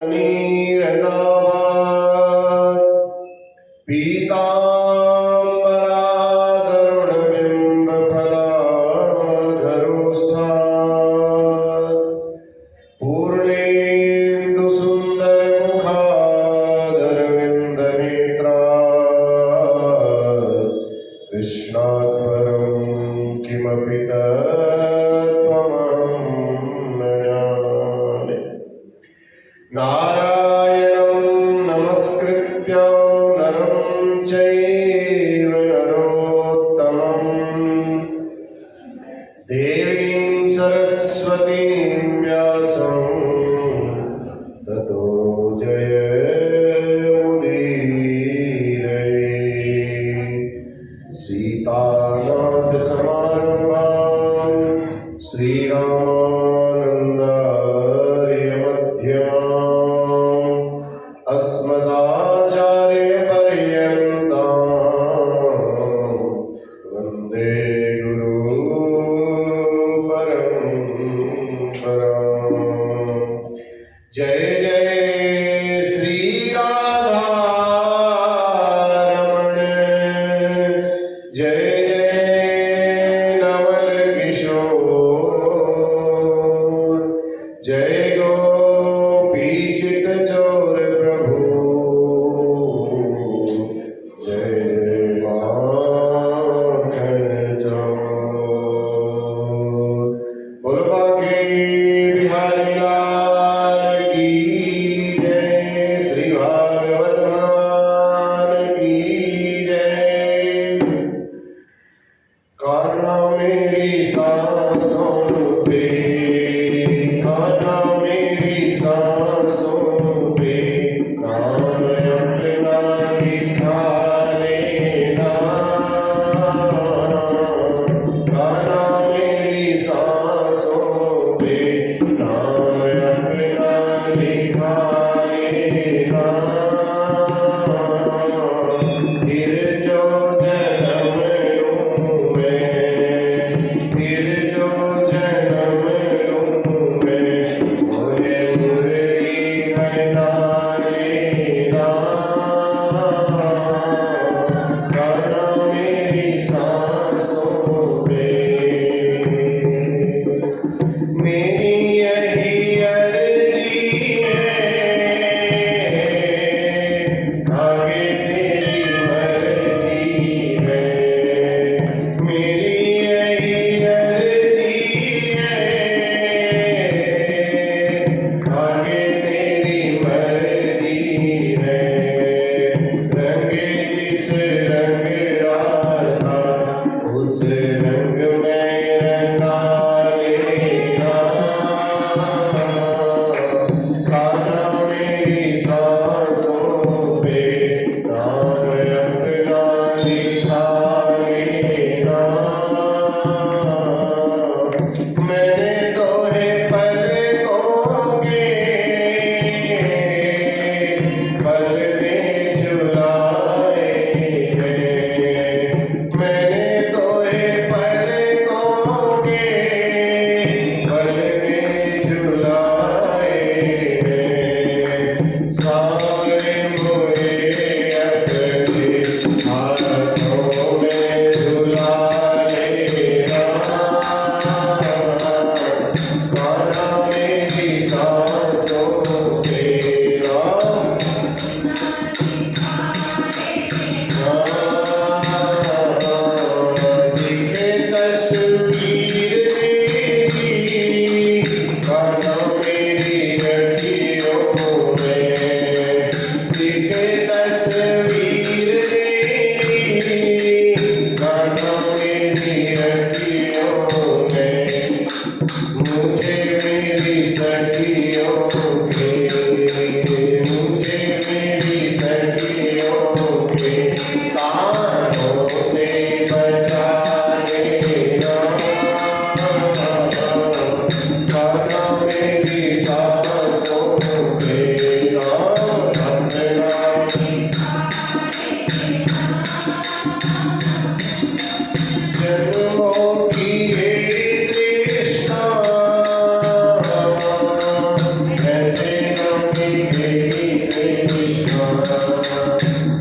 नीरदाभात् पीताम्बरादरुणबिम्बफलाधरोष्ठात् पूर्णेन्दुसुन्दरमुखादरविन्दनेत्रात् कृष्णात् परं किमपि तत्त्वमहं न जाने। नारायणं नमस्कृत्य नरं चैव नरोत्तमं देवीं सरस्वतीं व्यासं ततो जयमुदीरये। सीतानाथसमारम्भां श्रीरामानन्दार्यमध्यमाम् अस्मदाचार्यपर्यन्तां वन्दे गुरुपरम्पराम्। जय जय श्री राधारमण, जय जय नवल किशोर, जय गोपीचित चोर प्रभु, जय जय माखन चोर। बोलो बांके बिहारी लाल की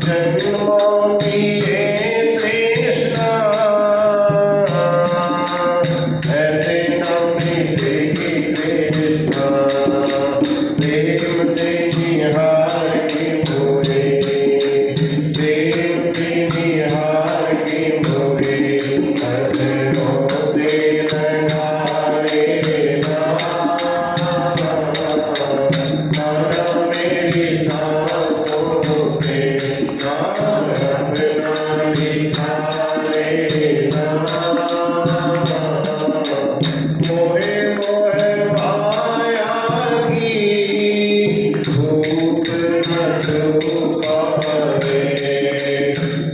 जन्मों की ये तृष्णा ऐसे न मिटेगी कृष्णा प्रेम से निहार के मोरे प्रेम से निहार के मोरे नजरों से लगा लेना नाम मेरी सांसों पे नाम अपना लिखा लेना मोहे मोहे माया की धूप न छुपा रे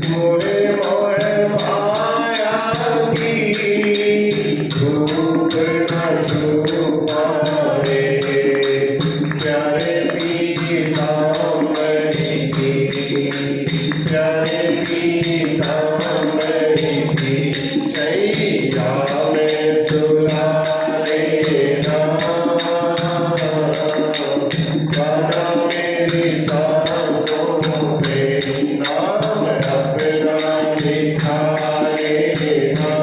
मोहे मोहे माया की धूप न छुपा रे प्यारे पीताम्बरी की प्यारे पीताम्बरी की छैया में सुला लेना गाना मेरी सांसों पे नाम अपना लिखा लेना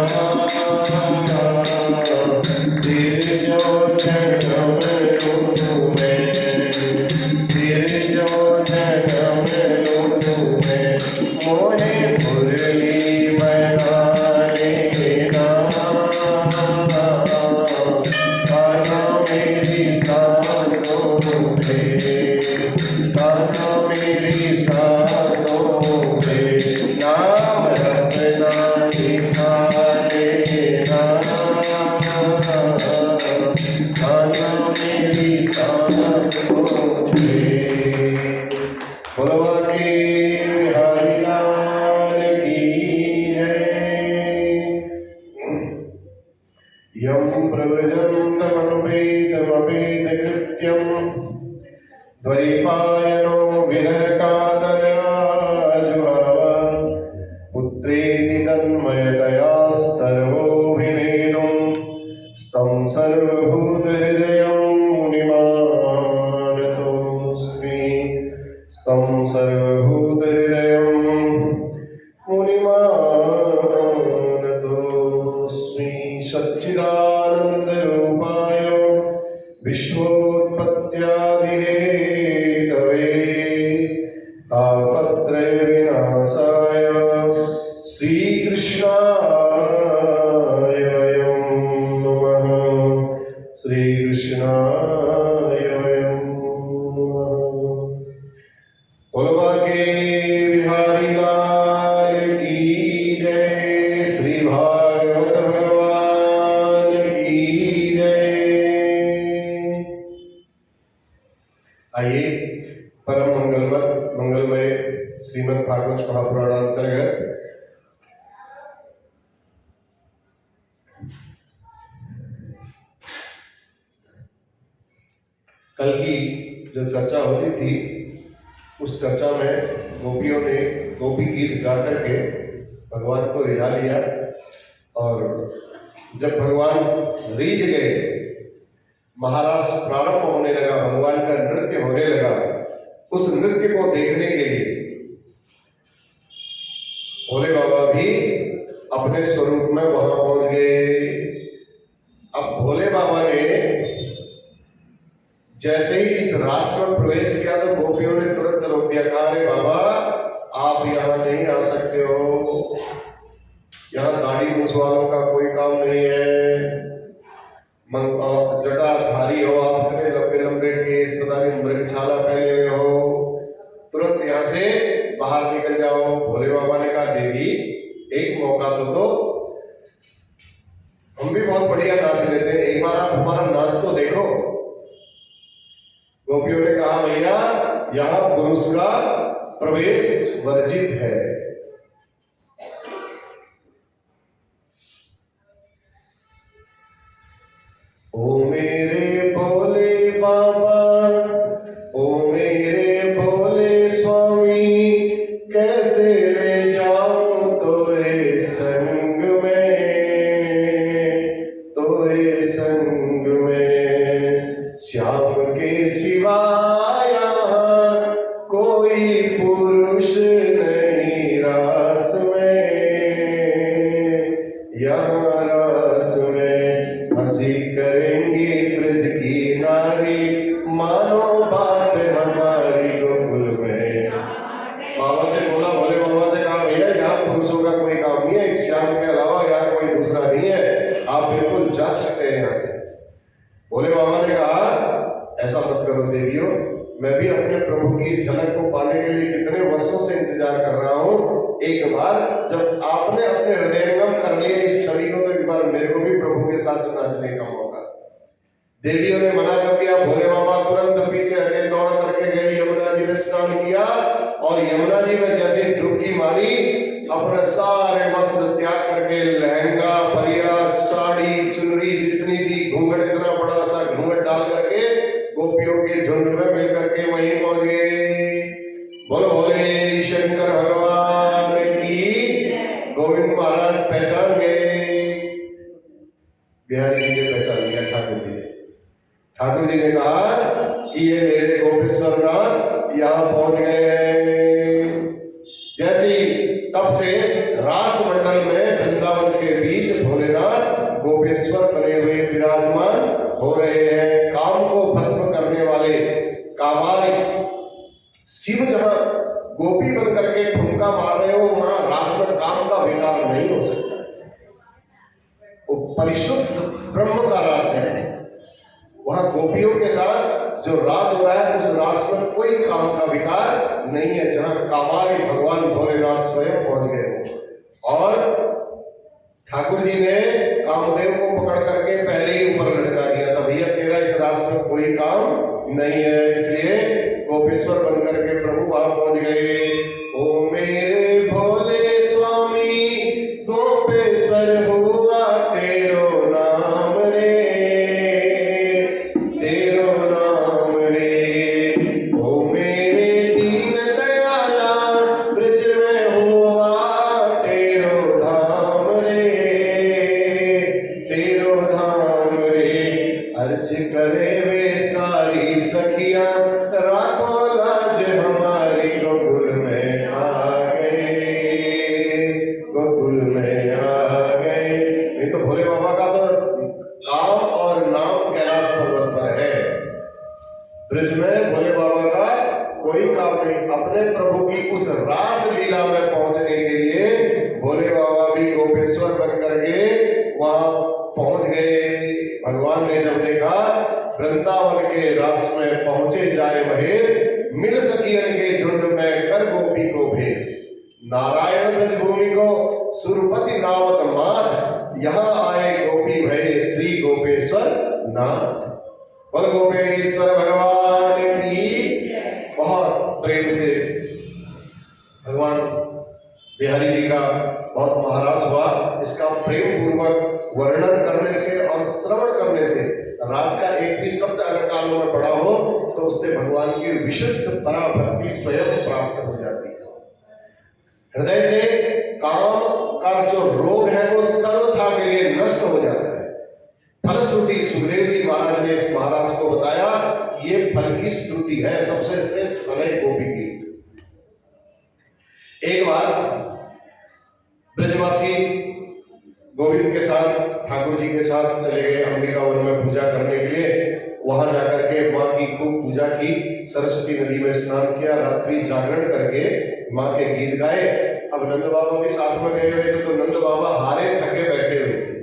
फिर जो जन्म लूँ मैं फिर जो जन्म लूँ मैं मोहे मुरली बना लेना गाना मेरी सांसों पे गाना मेरी सांसों पे नाम अपना लिखा लेना गाना मेरी सांसों पे भगवान के बिहारी लाल की जय यं प्रव्रजन्तमनुपेतमपेतकृत्यं द्वैपायनो विरहकातराजुहाव पुत्रेति तन्मयतया सर्वोऽभिनेदुं स्तं सर्वभूतहृदयं मुनिमानतोऽस्मि स्तं सर्वभूतहृदयं मुनिमानतोऽस्मि सच्चिदानन्दरूपाय विश्वोत्पत्त्यादिहेतवे तापत्रयविनाशाय श्रीकृष्णाय वयं नमः श्रीकृष्णाय वयं नमः बोलो के बिहारी लाल की जय श्री भागवत भगवान की जय आइए परम मंगलमय श्रीमद् भागवत महापुराण अंतर्गत कल की जो चर्चा होती थी उस चर्चा में गोपियों ने गोपी गीत गा करके भगवान को रिझा लिया और जब भगवान रीझ गए महारास प्रारंभ होने लगा भगवान का नृत्य होने लगा उस नृत्य को देखने के लिए भोले बाबा भी अपने स्वरूप में वहां पहुंच गए। अब भोले बाबा ने जैसे ही इस रास में प्रवेश किया तो गोपियों ने तुरंत रोक दिया, कहा अरे बाबा आप यहाँ नहीं आ सकते हो, यहाँ दाढ़ी मूछ वालों का कोई काम नहीं है, जटाधारी हो आप, इतने लंबे लंबे केस, पता नहीं मृगछाला पहने हुए हो, तुरंत यहाँ से बाहर निकल जाओ। भोले बाबा ने कहा देवी एक मौका तो दो, हम भी बहुत बढ़िया नाच लेते हैं, एक बार आप हमारा नाच तो देखो। गोपियों ने कहा भैया यहाँ पुरुष का प्रवेश वर्जित है। ओ मेरे भोले बाबा, ओ मेरे भोले स्वामी, कैसे ले जाऊं तोए संग में, तोए संग में, श्याम के सिवाया कोई पुरुष नहीं रास में, यहाँ रास में हंसी करेंगी ब्रज की नारी, मानो बात हमारी गोकुल में। बाबा से बोला, भोले बाबा से कहा, भैया यहाँ पुरुषों का कोई काम नहीं है, एक श्याम के अलावा यहाँ कोई दूसरा नहीं है, आप बिल्कुल जा सकते हैं यहाँ से। भोले बाबा ने कहा, ऐसा मत करो देवियों, मैं भी अपने प्रभु की झलक को पाने के लिए कितने वर्षों से इंतजार कर रहा हूँ। एक बार जब आपने अपने हृदयंगम कर लिया इस छवि को, तो एक बार मेरे को भी प्रभु के साथ नाचने का मौका। देवियों ने मना कर दिया। भोले बाबा तुरंत पीछे हटे, दौड़ करके गए, यमुना जी में स्नान किया और यमुना जी में जैसे डुबकी मारी, अपने सारे वस्त्र त्याग करके लहंगा, फरियाद, साड़ी, चुनरी जितनी थी, घूंघट इतना बड़ा सा घूंघट डाल करके गोपियों के झुंड में मिल करके वहीं पहुंच गए। बोलो भोले शंकर भगवान की। गोविंद महाराज पहचान गए, बिहारी जी ने पहचान लिया, ठाकुर जी ने। ठाकुर जी ने कहा कि ये मेरे गोपेश्वर नाथ यहाँ पहुंच गए हैं। जैसी तब से रास मंडल में वृंदावन के बीच भोलेनाथ गोपेश्वर बने हुए विराजमान हो रहे हैं। काम को भस्म करने वाले कामारी शिव जहां गोपी बन करके ठुमका मार रहे हो, वहां रास में काम का विकार नहीं हो सकता। वो परिशुद्ध ब्रह्म का रास है। वहां गोपियों के साथ जो रास हो रहा है, उस रास में कोई काम का विकार नहीं है, जहां कामारी भगवान भोलेनाथ स्वयं पहुंच गए हो। और ठाकुर जी ने कामदेव को पकड़ करके पहले ही ऊपर लटका दिया था, भैया तेरा इस रास में कोई काम नहीं है। इसलिए गोपेश्वर बन करके प्रभु वहां पहुंच गए। ओ मेरे भोले स्वामी गोपेश्वर हुआ तेरो नाम रे, तेरो नाम रे। ओ मेरे दीन दयाला ब्रज में हुआ तेरो धाम रे, तेरो धाम रे। अर्ज करे वे सारी सखियां, राखो लाज हमारी, गोकुल में आ गए, गोकुल में आ गए। नहीं तो भोले बाबा का तो काम और नाम कैलाश पर्वत पर है। ब्रज में भोले बाबा का कोई काम नहीं। अपने प्रभु की उस रास लीला में पहुंचने के लिए भोले बाबा भी गोपेश्वर बन करके वहां पहुंच गए। भगवान ने जब देखा वृंदावन के रास में पहुंचे जाए महेश, मिल सकियन के झुंड में कर गोपी को भेष। नारायण ब्रज भूमि को सुरपति नावत मात, यहाँ आए गोपी भय श्री गोपेश्वर नाथ। बोल गोपेश्वर भगवान की। बहुत प्रेम से भगवान बिहारी जी का बहुत महाराज हुआ। इसका प्रेम पूर्वक वर्णन करने से और श्रवण करने से, रास का एक भी शब्द अगर कानों में पड़ा हो तो उससे भगवान की विशुद्ध पराभक्ति स्वयं प्राप्त हो जाती है। हृदय से काम का जो रोग है वो सर्वथा के लिए नष्ट हो जाता है। फलश्रुति सुखदेव जी महाराज ने इस महाराज को बताया, ये फल की श्रुति है, सबसे श्रेष्ठ फल है गोपी गीत। एक बार ब्रजवासी गोविंद के साथ, ठाकुर जी के साथ चले गए अंबिका वन में पूजा करने के लिए। वहां जाकर के माँ की खूब पूजा की, सरस्वती नदी में स्नान किया, रात्रि जागरण करके माँ के गीत गाए। अब नंद बाबा भी साथ में गए हुए थे, तो नंद बाबा हारे थके बैठे हुए थे,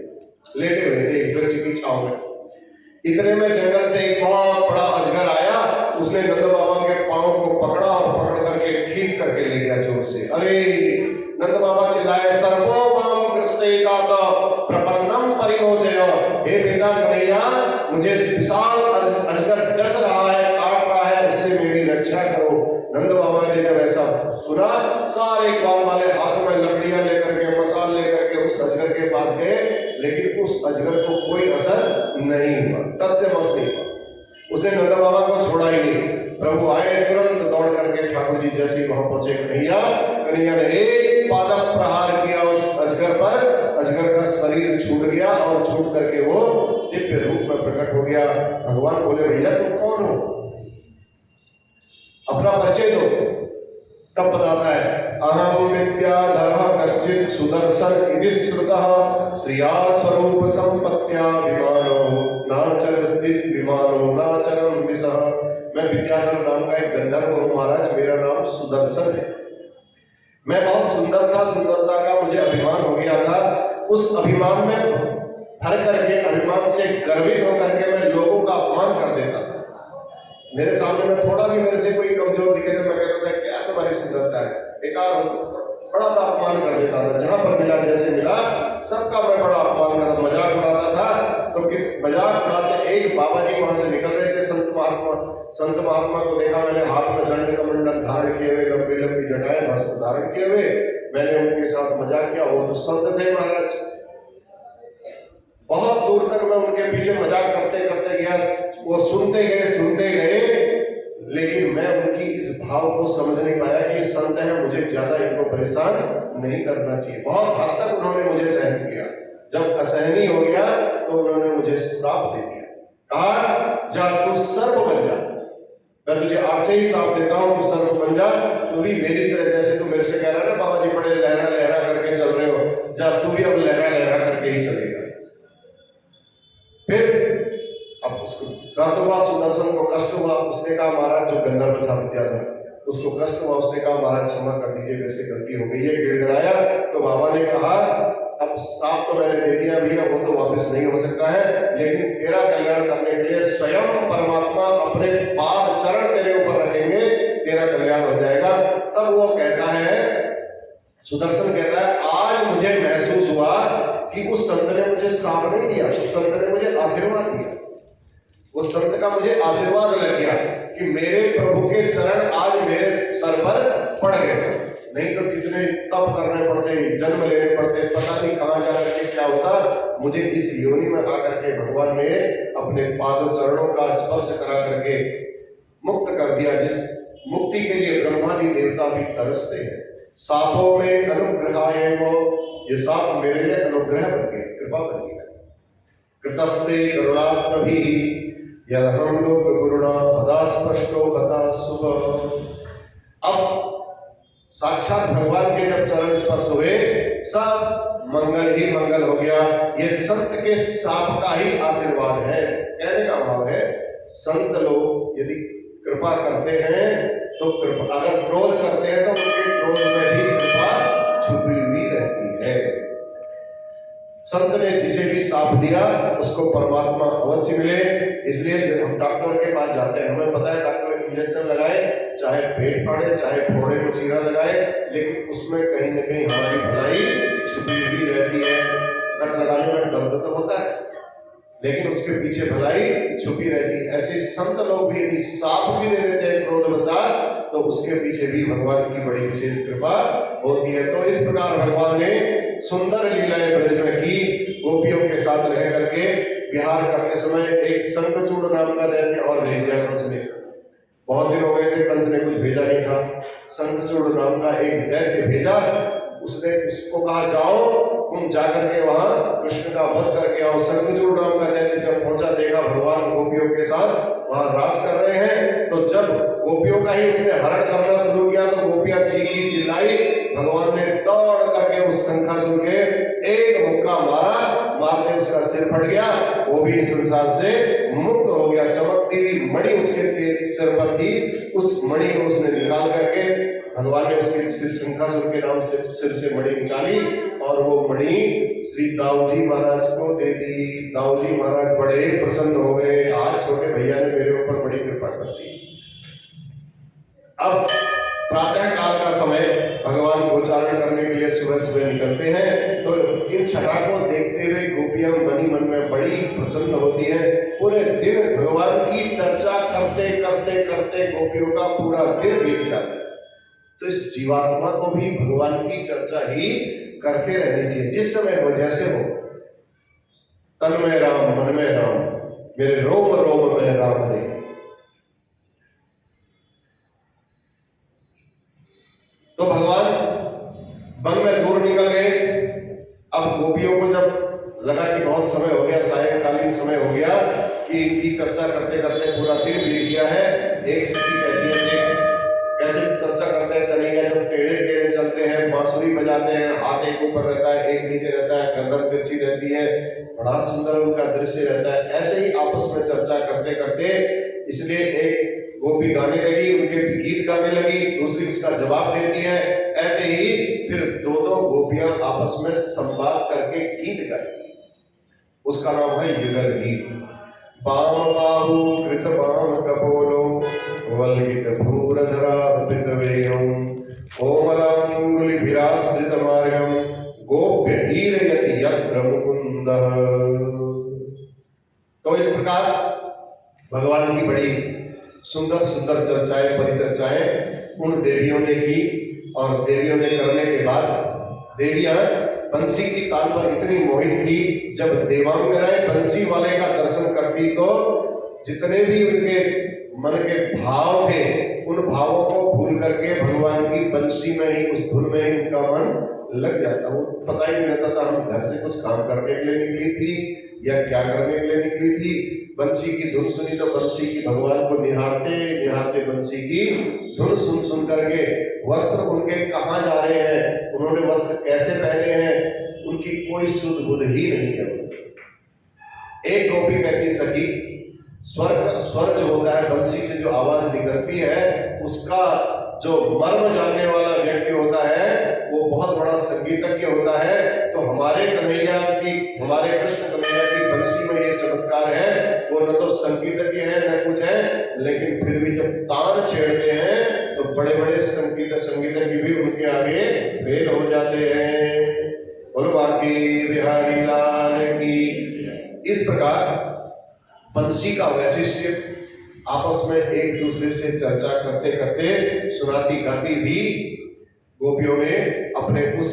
लेटे हुए थे एक वृक्ष की छांव में। इतने में जंगल से एक बहुत बड़ा अजगर आया, उसने नंद बाबा के पांव को पकड़ा और पकड़ करके खींच करके ले गया जोर से। अरे नंद बाबा चिल्लाए, सर्वो माम कृष्णे दाता प्रपन्नम परिमोचय। हे बेटा कन्हैया, मुझे विशाल अजगर डस रहा है, काट रहा है, उससे मेरी रक्षा करो। नंद बाबा ने जब ऐसा सुना, सारे ग्वाल वाले हाथ में लकड़ियां लेकर के, मसाल लेकर के उस अजगर के पास गए, लेकिन उस अजगर को कोई असर नहीं हुआ, टस से मस नहीं हुआ। उसने नंद बाबा को छोड़ा ही नहीं। प्रभु आए, तुरंत दौड़ करके ठाकुर जी जैसे ही वहां पहुंचे, कन्हैया ने एक पादप प्रहार किया उस अजगर पर। अजगर का शरीर छूट गया और छूट करके वो दिव्य रूप में प्रकट हो गया। भगवान बोले, भैया तुम कौन हो, अपना परिचय दो। तब बताता है अहम विद्याधरः कश्चित् सुदर्शन इति श्रुतः श्रिया स्वरूप संपत्त्या विमानो नाचर विमानो नाचरं दिशः। मैं विद्याधर नाम का एक गंधर्व हूँ महाराज, मेरा नाम सुदर्शन है। मैं बहुत सुंदर था, सुंदरता का मुझे अभिमान हो गया था। उस अभिमान में भर करके, अभिमान से गर्वित होकर के मैं लोगों का अपमान कर देता था। मेरे सामने में थोड़ा भी मेरे से कोई कमजोर दिखे तो मैं कहता था क्या तुम्हारी सुंदरता है, बेकार हो। बड़ा मैं अपमान कर देता था, जहां पर मिला जैसे मिला सबका मैं बड़ा अपमान करता, मजाक उड़ाता था। तो मजाक उड़ाते एक बाबा जी वहां से निकल रहे थे, संत महात्मा को देखा मैंने, हाथ में दंड कमंडल धारण किए हुए, लंबी लंबी जटाएं भस्म धारण किए हुए। मैंने उनके साथ मजाक किया, वो तो संत थे महाराज। बहुत दूर तक मैं उनके पीछे मजाक करते करते गया, वो सुनते गए, लेकिन मैं उनकी इस भाव को समझ नहीं पाया कि संत है, मुझे ज्यादा इनको परेशान नहीं करना चाहिए। बहुत हद तक उन्होंने मुझे सहन किया। जब असहनीय हो गया तो उन्होंने मुझे श्राप दे दिया, कहा जा तू सर्प बन जा, मैं तुझे आज से ही श्राप देता हूं, तू सर्प बन जा। तू भी मेरी तरह, जैसे तू मेरे से कह रहा है ना बाबा जी बड़े लहरा लहरा करके चल रहे हो, जा तू भी अब लहरा लहरा करके ही चलेगा। फिर अब उसको दर्द हुआ, सुदर्शन को कष्ट हुआ। उसने कहा महाराज, जो गंधर्व था विद्याधर, उसको कष्ट हुआ। उसने कहा महाराज क्षमा कर दीजिए, मेरे से गलती हो गई है, गिड़गिड़ाया। तो बाबा ने कहा अब साफ तो मैंने दे दिया भैया, वो तो वापस नहीं हो सकता है, लेकिन तेरा कल्याण करने के लिए स्वयं परमात्मा अपने पाद चरण तेरे ऊपर रखेंगे, तेरा कल्याण हो जाएगा। तब वो कहता है, सुदर्शन कहता है आज मुझे महसूस हुआ कि उस संत ने मुझे श्राप नहीं दिया, उस संत ने मुझे आशीर्वाद दिया। उस संत का मुझे आशीर्वाद लग गया कि मेरे प्रभु के चरण आज मेरे सर पर पड़ गए। नहीं तो कितने तप करने पड़ते, जन्म लेने पड़ते, पता नहीं कहां जाकर के क्या होता। मुझे इस योनि में आकर के भगवान ने अपने पादों चरणों का स्पर्श करा करके मुक्त कर दिया, जिस मुक्ति के लिए ब्रह्मादि देवता भी तरसते हैं। सापों में अनुग्रहाय वो, ये साप मेरे लिए अनुग्रह बन गया, कृपा बन गया। कृतस्ते करुणात्मभिः यदहं लोक गुरुणा पदा स्पष्टो बता शुभ। अब साक्षात भगवान के जब चरण स्पर्श हुए, सब मंगल ही मंगल हो गया। ये संत के साप का ही आशीर्वाद है। कहने का भाव है, संत लोग यदि कृपा करते हैं तो कृपा, अगर क्रोध करते हैं तो उनके क्रोध में भी कृपा छुपी हुई रहती है। संत ने जिसे भी साप दिया उसको परमात्मा अवश्य मिले। इसलिए जब हम डॉक्टर के पास जाते हैं, हमें पता है डॉक्टर इंजेक्शन लगाए, चाहे पेट फाड़े, चाहे फोड़े को चीरा लगाए, लेकिन उसमें कहीं न कहीं हमारी भलाई छुपी हुई रहती है। कट लगाने में दर्द तो होता है, लेकिन उसके पीछे भलाई छुपी रहती है। ऐसे संत लोग भी यदि साप भी दे देते हैं क्रोधवशात, तो उसके पीछे भी भगवान की बड़ी विशेष कृपा होती है। तो इस प्रकार भगवान ने सुंदर लीलाएं ब्रज में की, गोपियों के साथ रह करके विहार करते समय एक शंखचूड़ नाम का दैत्य और भेज दिया कंस ने। बहुत दिन हो गए थे, कंस ने कुछ भेजा नहीं था। शंखचूड़ नाम का एक दैत्य भेजा, उसने उसको कहा जाओ तुम जाकर के वहां कृष्ण का वध करके आओ। शंखचूड़ नाम का दैत्य जब पहुंचा, देखा भगवान गोपियों के साथ वहां रास कर रहे हैं, तो जब गोपियों का ही उसने हरण करना शुरू किया तो गोपियां चीखी चिल्लाई। भगवान ने दौड़ करके उस शंखासुर के एक मुक्का मारा, मारते उसका सिर फट गया, वो भी संसार से मुक्त हो गया। चमकती हुई मणि उसके सिर पर थी, उस मणि को उसने निकाल करके भगवान ने उसके सिर, शंखासुर के नाम से सिर से मणि निकाली और वो मणि श्री दाऊजी महाराज को दे दी। दाऊजी महाराज बड़े प्रसन्न हो गए, आज छोटे भैया ने मेरे ऊपर बड़ी कृपा कर दी। अब प्रातः काल का समय, भगवान गोचारण करने के लिए सुबह सुबह निकलते हैं, तो इन छटा को देखते हुए गोपियां मनी मन में बड़ी प्रसन्न होती है। पूरे दिन भगवान की चर्चा करते करते करते गोपियों का पूरा दिन बीत जाता है। तो इस जीवात्मा को भी भगवान की चर्चा ही करते रहनी चाहिए, जिस समय हो जैसे हो। तन में राम मन में राम, मेरे रोम रोम में राम रे। तो भगवान वन में दूर निकल गए। अब गोपियों को जब लगा कि बहुत समय हो गया, सायंकालीन समय हो गया, कि इनकी चर्चा करते करते पूरा दिन बीत गया है, एक स्त्री कहती है, कैसे चर्चा करते हैं कन्हैया, जब बजाते हैं, हाथ एक ऊपर रहता है, एक नीचे रहता है, गर्दन तिरछी रहती है, बड़ा सुंदर उनका दृश्य रहता है। ऐसे ही आपस में चर्चा करते करते इसलिए एक गोपी गाने लगी, उनके गीत गाने लगी, दूसरी उसका जवाब देती है। ऐसे ही फिर दो गोपियां आपस में संवाद करके गीत गाएगी, उसका नाम है युगल गीत। बाम बाहु कृत बाम कपोलो वल्गित भूरधरार्पित वेणुं कोमलांगुलिभिराश्रित मार्गम गोप्य हीरयति यत्र मुकुंदः। तो इस प्रकार भगवान की बड़ी सुंदर सुंदर चर्चाएं, परिचर्चाएं उन देवियों ने की, और देवियों ने करने के बाद देवियां बंसी की ताल पर इतनी मोहित थी, जब देवांगनाएं बंसी वाले का दर्शन करती तो जितने भी उनके मन के भाव थे, उन भावों को भूल करके भगवान की बंसी में ही, उस धुन में ही उनका मन लग जाता। वो पता ही नहीं रहता था हम घर से कुछ काम करने के लिए निकली थी या क्या करने के लिए निकली थी। बंसी की धुन सुनी तो बंसी की भगवान को निहारते निहारते बंसी की धुन सुन सुन करके वस्त्र उनके कहाँ जा रहे हैं, उन्होंने वस्त्र कैसे पहने हैं, उनकी कोई सुध बुध ही नहीं है। एक गोपी कहती सखी, स्वर जो होता है, बंसी से जो आवाज निकलती है, उसका जो मर्म जानने वाला व्यक्ति होता है वो बहुत बड़ा संगीतज्ञ होता है। तो हमारे कन्हैया की, हमारे कृष्ण कन्हैया की बंसी में ये चमत्कार है, वो न तो संगीतज्ञ है न कुछ है, लेकिन फिर भी जब तान छेड़ते हैं तो बड़े बड़े संगीतज्ञ भी उनके आगे फेल हो जाते हैं। बोलो बाकी बिहारी लाल की। इस प्रकार बंसी का वैशिष्ट्य आपस में एक दूसरे से चर्चा करते करते, सुनाती गाती भी गोपियों ने अपने उस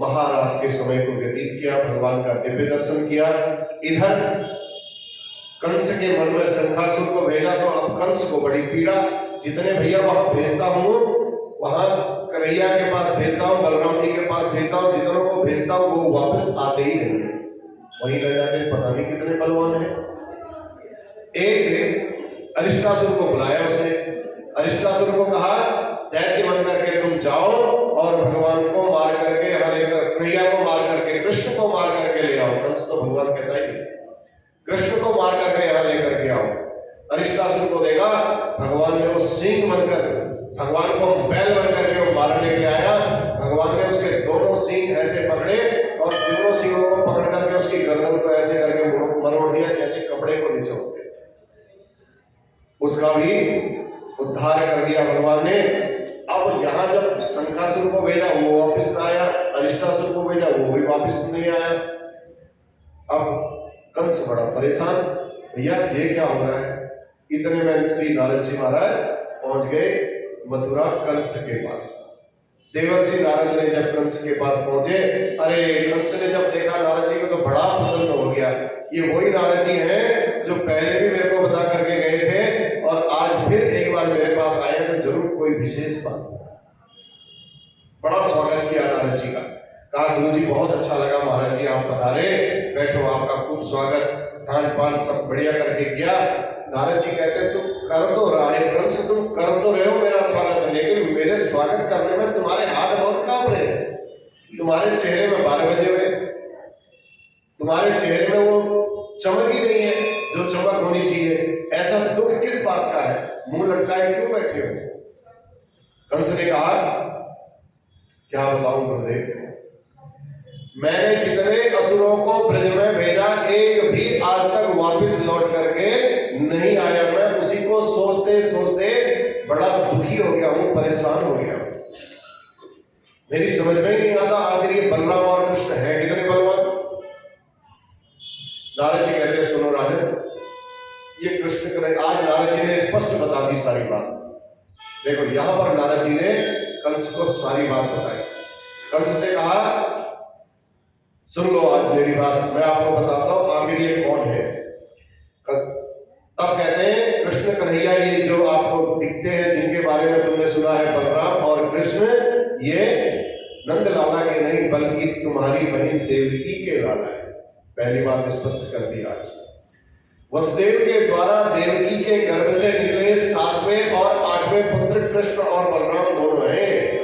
महारास के समय को व्यतीत किया, भगवान का दिव्य दर्शन किया। इधर कंस के मन में शंखासुर को भेजा, तो अब कंस को बड़ी पीड़ा, जितने भैया वहां भेजता हूं, वहां कन्हैया के पास भेजता हूं, बलराम जी के पास भेजता हूं, जितनों को भेजता हूं वो वापस आते ही नहीं है, वहीं रह जाते, पता नहीं कितने बलवान है। एक दिन अरिष्टासुर को बुलाया उसने, अरिष्टासुर को कहा दैत्य बन करके तुम जाओ और भगवान को मार करके यहाँ लेकर, कन्हैया को मार करके, कृष्ण को मार करके ले आओ। कंस तो भगवान कहता ही नहीं, कृष्ण को मार करके यहाँ लेकर के आओ। अरिष्टासुर को देखा भगवान ने वो सिंह बनकर, भगवान को बैल बन करके वो मारने के लिए आया। भगवान ने उसके दोनों सिंह ऐसे पकड़े और दोनों सिंहों को पकड़ करके उसकी गर्दन को ऐसे करके मरोड़ दिया, जैसे कपड़े को निचोड़ दिया। उसका भी उद्धार कर दिया भगवान ने। अब यहाँ जब शंखासुर को भेजा वो वापस ना आया, अरिष्टासुर को भेजा वो भी वापस नहीं आया। अब कंस बड़ा परेशान, भैया ये क्या हो रहा है। इतने में श्री नारद जी महाराज पहुंच गए मथुरा कंस के पास। देवर्षि नारद ने जब कंस के पास पहुंचे, अरे कंस ने जब देखा नारद जी को तो बड़ा पसंद हो गया। ये वही नारद जी हैं जो पहले भी मेरे को बता करके गए थे और आज फिर एक बार मेरे पास आए तो जरूर कोई विशेष बात। बड़ा स्वागत किया नारद जी का, कहा गुरुजी बहुत अच्छा लगा महाराज जी आप पधारे, बैठो, आपका खूब स्वागत, खान पान सब बढ़िया करके किया। नारद जी कहते तुम कर तो रहे कंस, तुम कर तो रहे हो मेरा स्वागत, लेकिन मेरे स्वागत करने में तुम्हारे हाथ बहुत कांप रहे, तुम्हारे चेहरे में 12 बजे हुए, तुम्हारे चेहरे में वो चमक ही नहीं है जो चमक होनी चाहिए। ऐसा दुख किस बात का है, मुंह लटकाए क्यों बैठे हो। कंस ने कहा क्या बताऊं गुरुदेव, मैंने जितने असुरों को ब्रज में भेजा एक भी आज तक वापस लौट करके नहीं आया। मैं उसी को सोचते सोचते बड़ा दुखी हो गया हूं, परेशान हो गया हूं। मेरी समझ में नहीं आता आखिर ये बलराम और कृष्ण है कितने बलवान। नारद जी कहते सुनो राजन, ये कृष्ण करे। आज नारद जी ने स्पष्ट बता दी सारी बात। देखो यहां पर नारद जी ने कंस को सारी बात बताई। कंस से कहा सुन लो आज मेरी बात, मैं आपको बताता हूं आखिर ये कौन है। तब कहते हैं कृष्ण कन्हैया ये जो आपको दिखते हैं, जिनके बारे में तुमने सुना है बलराम और कृष्ण, ये नंद लाला के नहीं बल्कि तुम्हारी बहन देवकी के लाला है। पहली बात स्पष्ट कर दी आज। वसुदेव के द्वारा देवकी के गर्भ से निकले 7वें और 8वें पुत्र कृष्ण और बलराम दोनों हैं।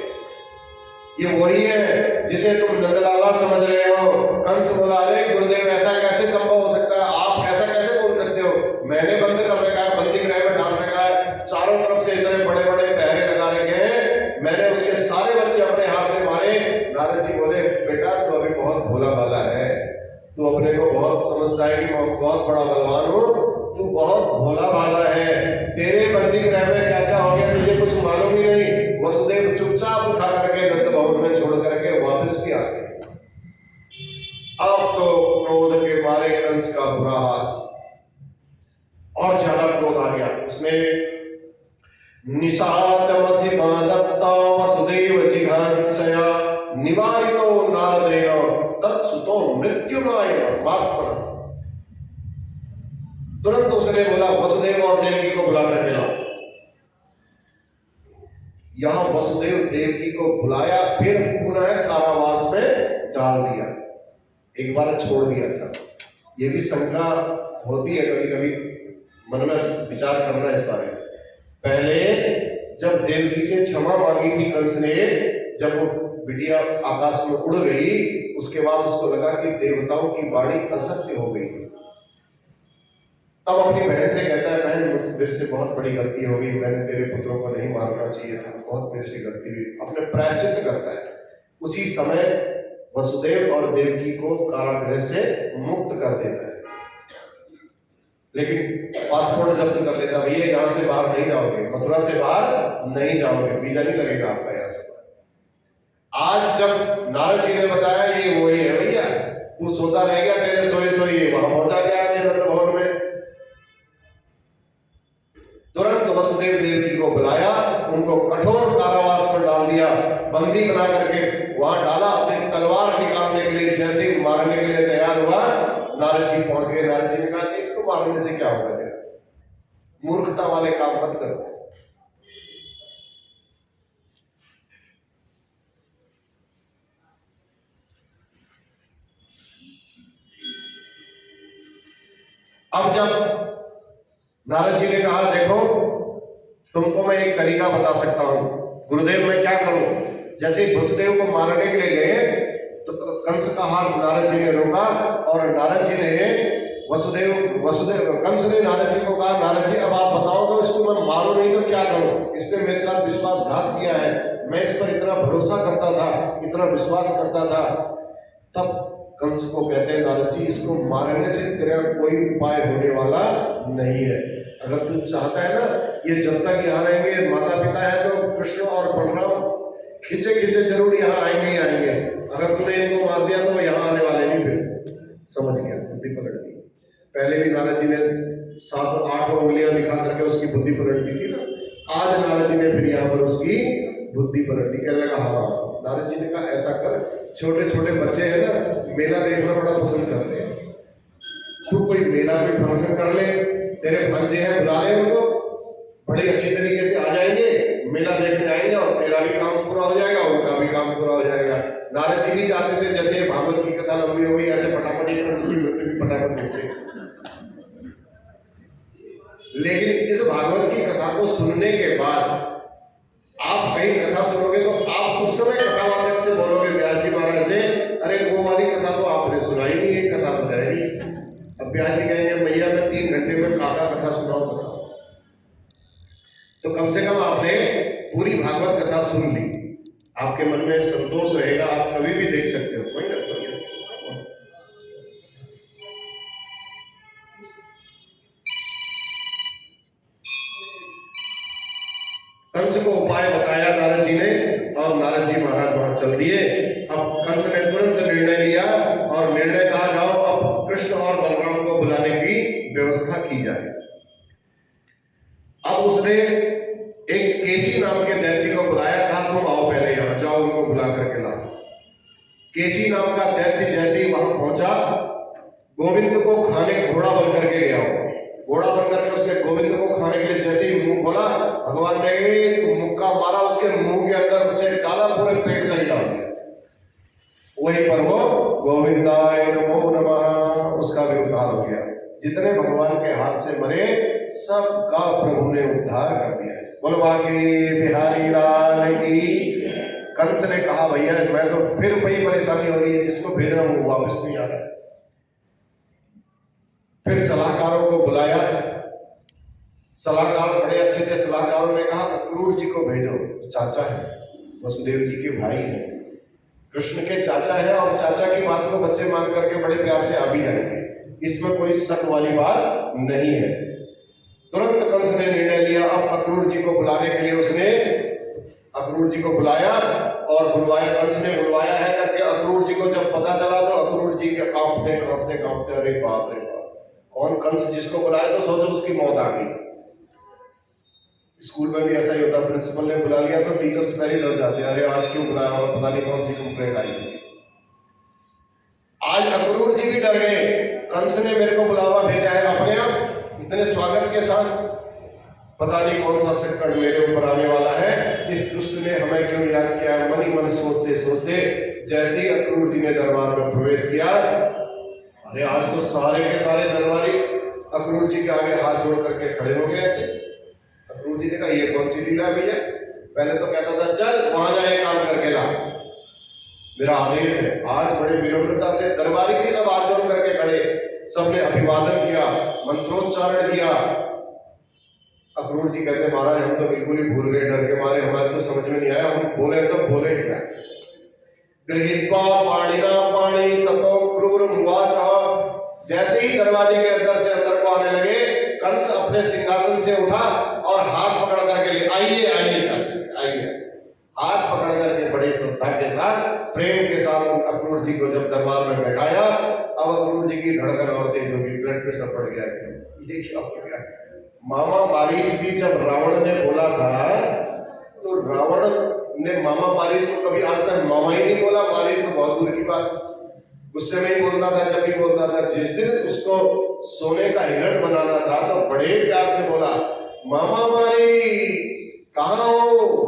ये वही है जिसे तुम नंदलाला समझ रहे हो। कंस बोला, अरे गुरुदेव ऐसा कैसे संभव हो सकता है, आप ऐसा कैसे बोल सकते हो, मैंने बंद कर रखा है, बंदी गृह में डाल रखा है, चारों तरफ से इतने बड़े बड़े पहरे लगा रखे हैं, मैंने उसके सारे बच्चे अपने हाथ से मारे। नारद जी बोले, बेटा तू अभी बहुत भोला भाला है, तू अपने को बहुत समझता है कि मैं बहुत बड़ा बलवान हूँ, तू बहुत भोला भाला है, तेरे बंदी गृह में क्या क्या हो गया तुझे कुछ मालूम ही नहीं। वसुदेव चुपचाप उठा करके नंद भवन में छोड़ करके वापस भी आ गए। अब तो क्रोध के मारे कंस का बुरा हाल, और ज्यादा क्रोध आ गया। उसने निषादमसि दत्ता वसुदेव जिघांसया निवारितो नारदेन तत्सुतो मृत्युमाय मात्मना। तुरंत उसने बोला, वसुदेव और देवकी को बुला करके लाओ। यहां वसुदेव देवकी को बुलाया, फिर पुनः कारावास में डाल दिया, एक बार छोड़ दिया था। ये भी शंका होती है कभी कभी, मन में विचार करना इस बारे में। पहले जब देवकी से क्षमा मांगी थी कंस ने, जब वो बिटिया आकाश में उड़ गई, उसके बाद उसको लगा कि देवताओं की वाणी असत्य हो गई। तब अपनी बहन से कहता है, बहन मेरे से बहुत बड़ी गलती हो गई, मैंने तेरे पुत्रों को नहीं मारना चाहिए था, बहुत मेरे से गलती हुई, अपने प्रायश्चित करता है। उसी समय वसुदेव और देवकी को कारागृह से मुक्त कर देता है, लेकिन पासपोर्ट जब्त कर लेता, भैया यहाँ से बाहर नहीं जाओगे, मथुरा से बाहर नहीं जाओगे, वीजा नहीं लगेगा आपका यहाँ से बाहर। आज जब नारद जी ने बताया ये वही है भैया, तू सोता रह गया, तेरे सोए सोए वहां पहुंचा गया नंद भवन में। तुरंत वसुदेव देवकी को बुलाया, उनको कठोर कारावास में डाल दिया, बंदी बना करके वहां डाला। अपनी तलवार निकालने के लिए जैसे ही मारने के लिए तैयार हुआ, नारद जी पहुंच गए। नारद जी ने कहा कि इसको मारने से क्या होगा, तेरा मूर्खता वाले काम मत करो। अब जब नारद जी ने कहा, देखो तुमको मैं एक तरीका बता सकता हूं, गुरुदेव मैं क्या करूं। जैसे वसुदेव को मारने के लिए गए तो कंस का हाथ नारद जी ने रोका, और नारद जी ने कंस ने नारद जी को कहा, नारद जी अब आप बताओ तो इसको मैं मारूं नहीं तो क्या करूं, इसने मेरे साथ विश्वासघात किया है, मैं इस पर इतना भरोसा करता था, इतना विश्वास करता था। तब कंस को कहते हैं, नारद जी इसको मारने से तेरा कोई उपाय होने वाला नहीं है। अगर तू चाहता है ना, ये जब तक यहाँ रहेंगे, माता पिता है तो कृष्ण और बलराम खींचे खींचे जरूर यहाँ आएंगे ही आएंगे, अगर तूने इनको मार दिया तो यहाँ आने वाले नहीं। फिर समझ गया, बुद्धि पलट गई। पहले भी नारद जी ने 7-8 उंगलियां दिखा करके उसकी बुद्धि पलट दी थी ना, आज नारद जी ने फिर यहाँ पर उसकी बुद्धि पलट दी। कहने लगा, हाँ। नारद जी ने कहा, ऐसा कर, छोटे छोटे बच्चे हैं ना, मेला देखना बड़ा पसंद करते हैं, तू कोई मेला कोई फंक्शन कर ले, तेरे भांजे हैं बुला ले उनको, बड़े अच्छी तरीके से आ जाएंगे, मेला देखने आएंगे, और तेरा भी काम पूरा हो जाएगा, उनका भी काम पूरा हो जाएगा। नारद जी भी चाहते थे जैसे भागवत की कथा लंबी हो गई, ऐसे फटाफट ही कंस की मृत्यु भी फटाफट होती। लेकिन इस भागवत की कथा को सुनने के बाद आप कहीं कथा सुनोगे तो आप उस समय कथावाचक से बोलोगे, व्यास जी महाराज से, अरे वो वाली कथा तो आपने सुनाई नहीं, एक कथा तो रहेगी। अब व्यास जी कहेंगे, भैया मैं 3 घंटे में काका कथा सुनाऊं, बताओ। तो कम से कम आपने पूरी भागवत कथा सुन ली, आपके मन में संतोष रहेगा, आप कभी भी देख सकते हो, कोई ना कोई। कंस को उपाय बताया नारद जी ने, और नारद जी महाराज वहां चल दिए। अब कंस ने तुरंत निर्णय लिया, और निर्णय कहा, जाओ अब कृष्ण और बलराम को बुलाने की व्यवस्था की जाए। अब उसने एक केसी नाम के दैत्य को बुलाया, कहा तुम आओ पहले यहां, जाओ उनको बुला करके लाओ। केसी नाम का दैत्य जैसे ही वहां पहुंचा, गोविंद को खाने घोड़ा बन करके ले आओ। घोड़ा बन करके उसने गोविंद को खाने के लिए जैसे ही मुंह खोला, भगवान ने एक मुक्का मारा, उसके मुंह के अंदर उसे डाला, पूरे पेट तक डाल दिया। वहीं पर वो गोविंदाय नमो नमः, उसका भी उद्धार हो गया। जितने भगवान के हाथ से मरे सबका प्रभु ने उद्धार कर दिया। बोलो बाकी बिहारी लाल की। कंस कंस ने कहा भैया मैं तो फिर वही परेशानी हो रही है, जिसको भेज रहा हूं वो वापस नहीं आ रहा है। फिर सलाहकारों को बुलाया, सलाहकार बड़े अच्छे थे, सलाहकारों ने कहा अक्रूर जी को भेजो, चाचा है, वसुदेव जी के भाई है, कृष्ण के चाचा है, और चाचा की बात को बच्चे मान करके बड़े प्यार से आ भी जाएंगे, इसमें कोई शक वाली बात नहीं है। तुरंत कंस ने निर्णय लिया, अब अक्रूर जी को बुलाने के लिए उसने अक्रूर जी को बुलाया और बुलवाया, कंस ने बुलवाया है करके अक्रूर जी को जब पता चला तो अक्रूर जी के कांपते कांपते कांपते, अरे बाप रे बाप, कौन कंस जिसको बुलाया तो सोचो उसकी मौत आ गई। स्कूल में भी ऐसा ही होता, प्रिंसिपल ने बुला लिया तो टीचर्स पहले ही डर जाते हैं, अरे आज क्यों बुलाया होगा, पता नहीं कौन सी कंप्लेंट आई। आज अक्रूर जी भी डर गए, कंस ने मेरे को बुलावा भेजा है अपने आप इतने स्वागत के साथ, पता नहीं कौन सा संकट मेरे ऊपर आने वाला है, इस दुष्ट ने हमें क्यों याद किया। मन ही मन सोचते सोचते जैसे ही अक्रूर जी ने दरबार में प्रवेश किया, अरे आज तो सारे के सारे दरबारी अक्रूर जी के आगे हाथ जोड़ करके खड़े हो गए ऐसे। अक्रूर जी ने कहा ये कौन सी लीला भैया, पहले तो कहता था चल वहां जाए काम करके ला, मेरा आदेश है। आज बड़े विनम्रता से दरबारी भी सब हाथ जोड़ करके खड़े, सबने अभिवादन किया, मंत्रोच्चारण किया। अक्रूर जी कहते महाराज हम तो बिल्कुल ही भूल गए, डर के मारे हमारे तो समझ में नहीं आया, हम बोले तो बोले क्या। गृहीत्वा पाणिना पाणि ततो क्रूरमुवाच, जैसे ही दरवाजे के अंदर से अंदर को आने लगे, कंस अपने सिंहासन से उठा और हाथ पकड़ करके ले आइए आइए चाचा आइए, हाथ पकड़ करके बड़े श्रद्धा के साथ प्रेम के साथ अक्रूर जी को जब दरबार में बैठाया। अब अक्रूर जी की धड़कन और तेज होगी, ब्लड प्रेशर बढ़ गया एकदम। ये क्या हो गया, मामा मारीच भी जब रावण ने बोला था तो रावण ने मामा मारीच को कभी आज तक मामा ही नहीं बोला, मारीच तो बहुत दूर की बात, गुस्से में ही बोलता था जब भी बोलता था। जिस दिन उसको सोने का हिरण बनाना था तो बड़े प्यार से बोला मामा मारी कहाँ हो।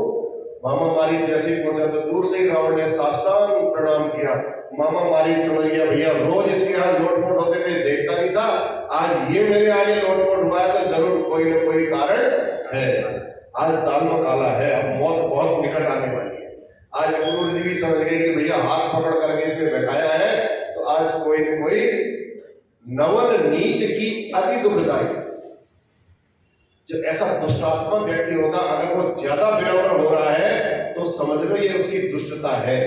मामा मारी जैसे ही पहुंचा तो दूर से ही रावण ने साष्टांग प्रणाम किया। मामा मारी समझ गया भैया रोज इसके यहाँ लोटपोट होते थे, देखता नहीं था, आज ये मेरे आगे लोटपोट हुआ है तो जरूर कोई ना कोई कारण है, आज दाल में काला है, अब मौत बहुत निकट आने वाली है। आज अक्रूर जी भी समझ गए कि भैया हाथ पकड़ करके इसमें बैठाया है तो आज कोई न कोई नवन नीच की अति दुखदाई, जो ऐसा दुष्टात्मा व्यक्ति होता अगर वो ज्यादा विनम्र हो रहा है तो समझ लो ये उसकी दुष्टता है,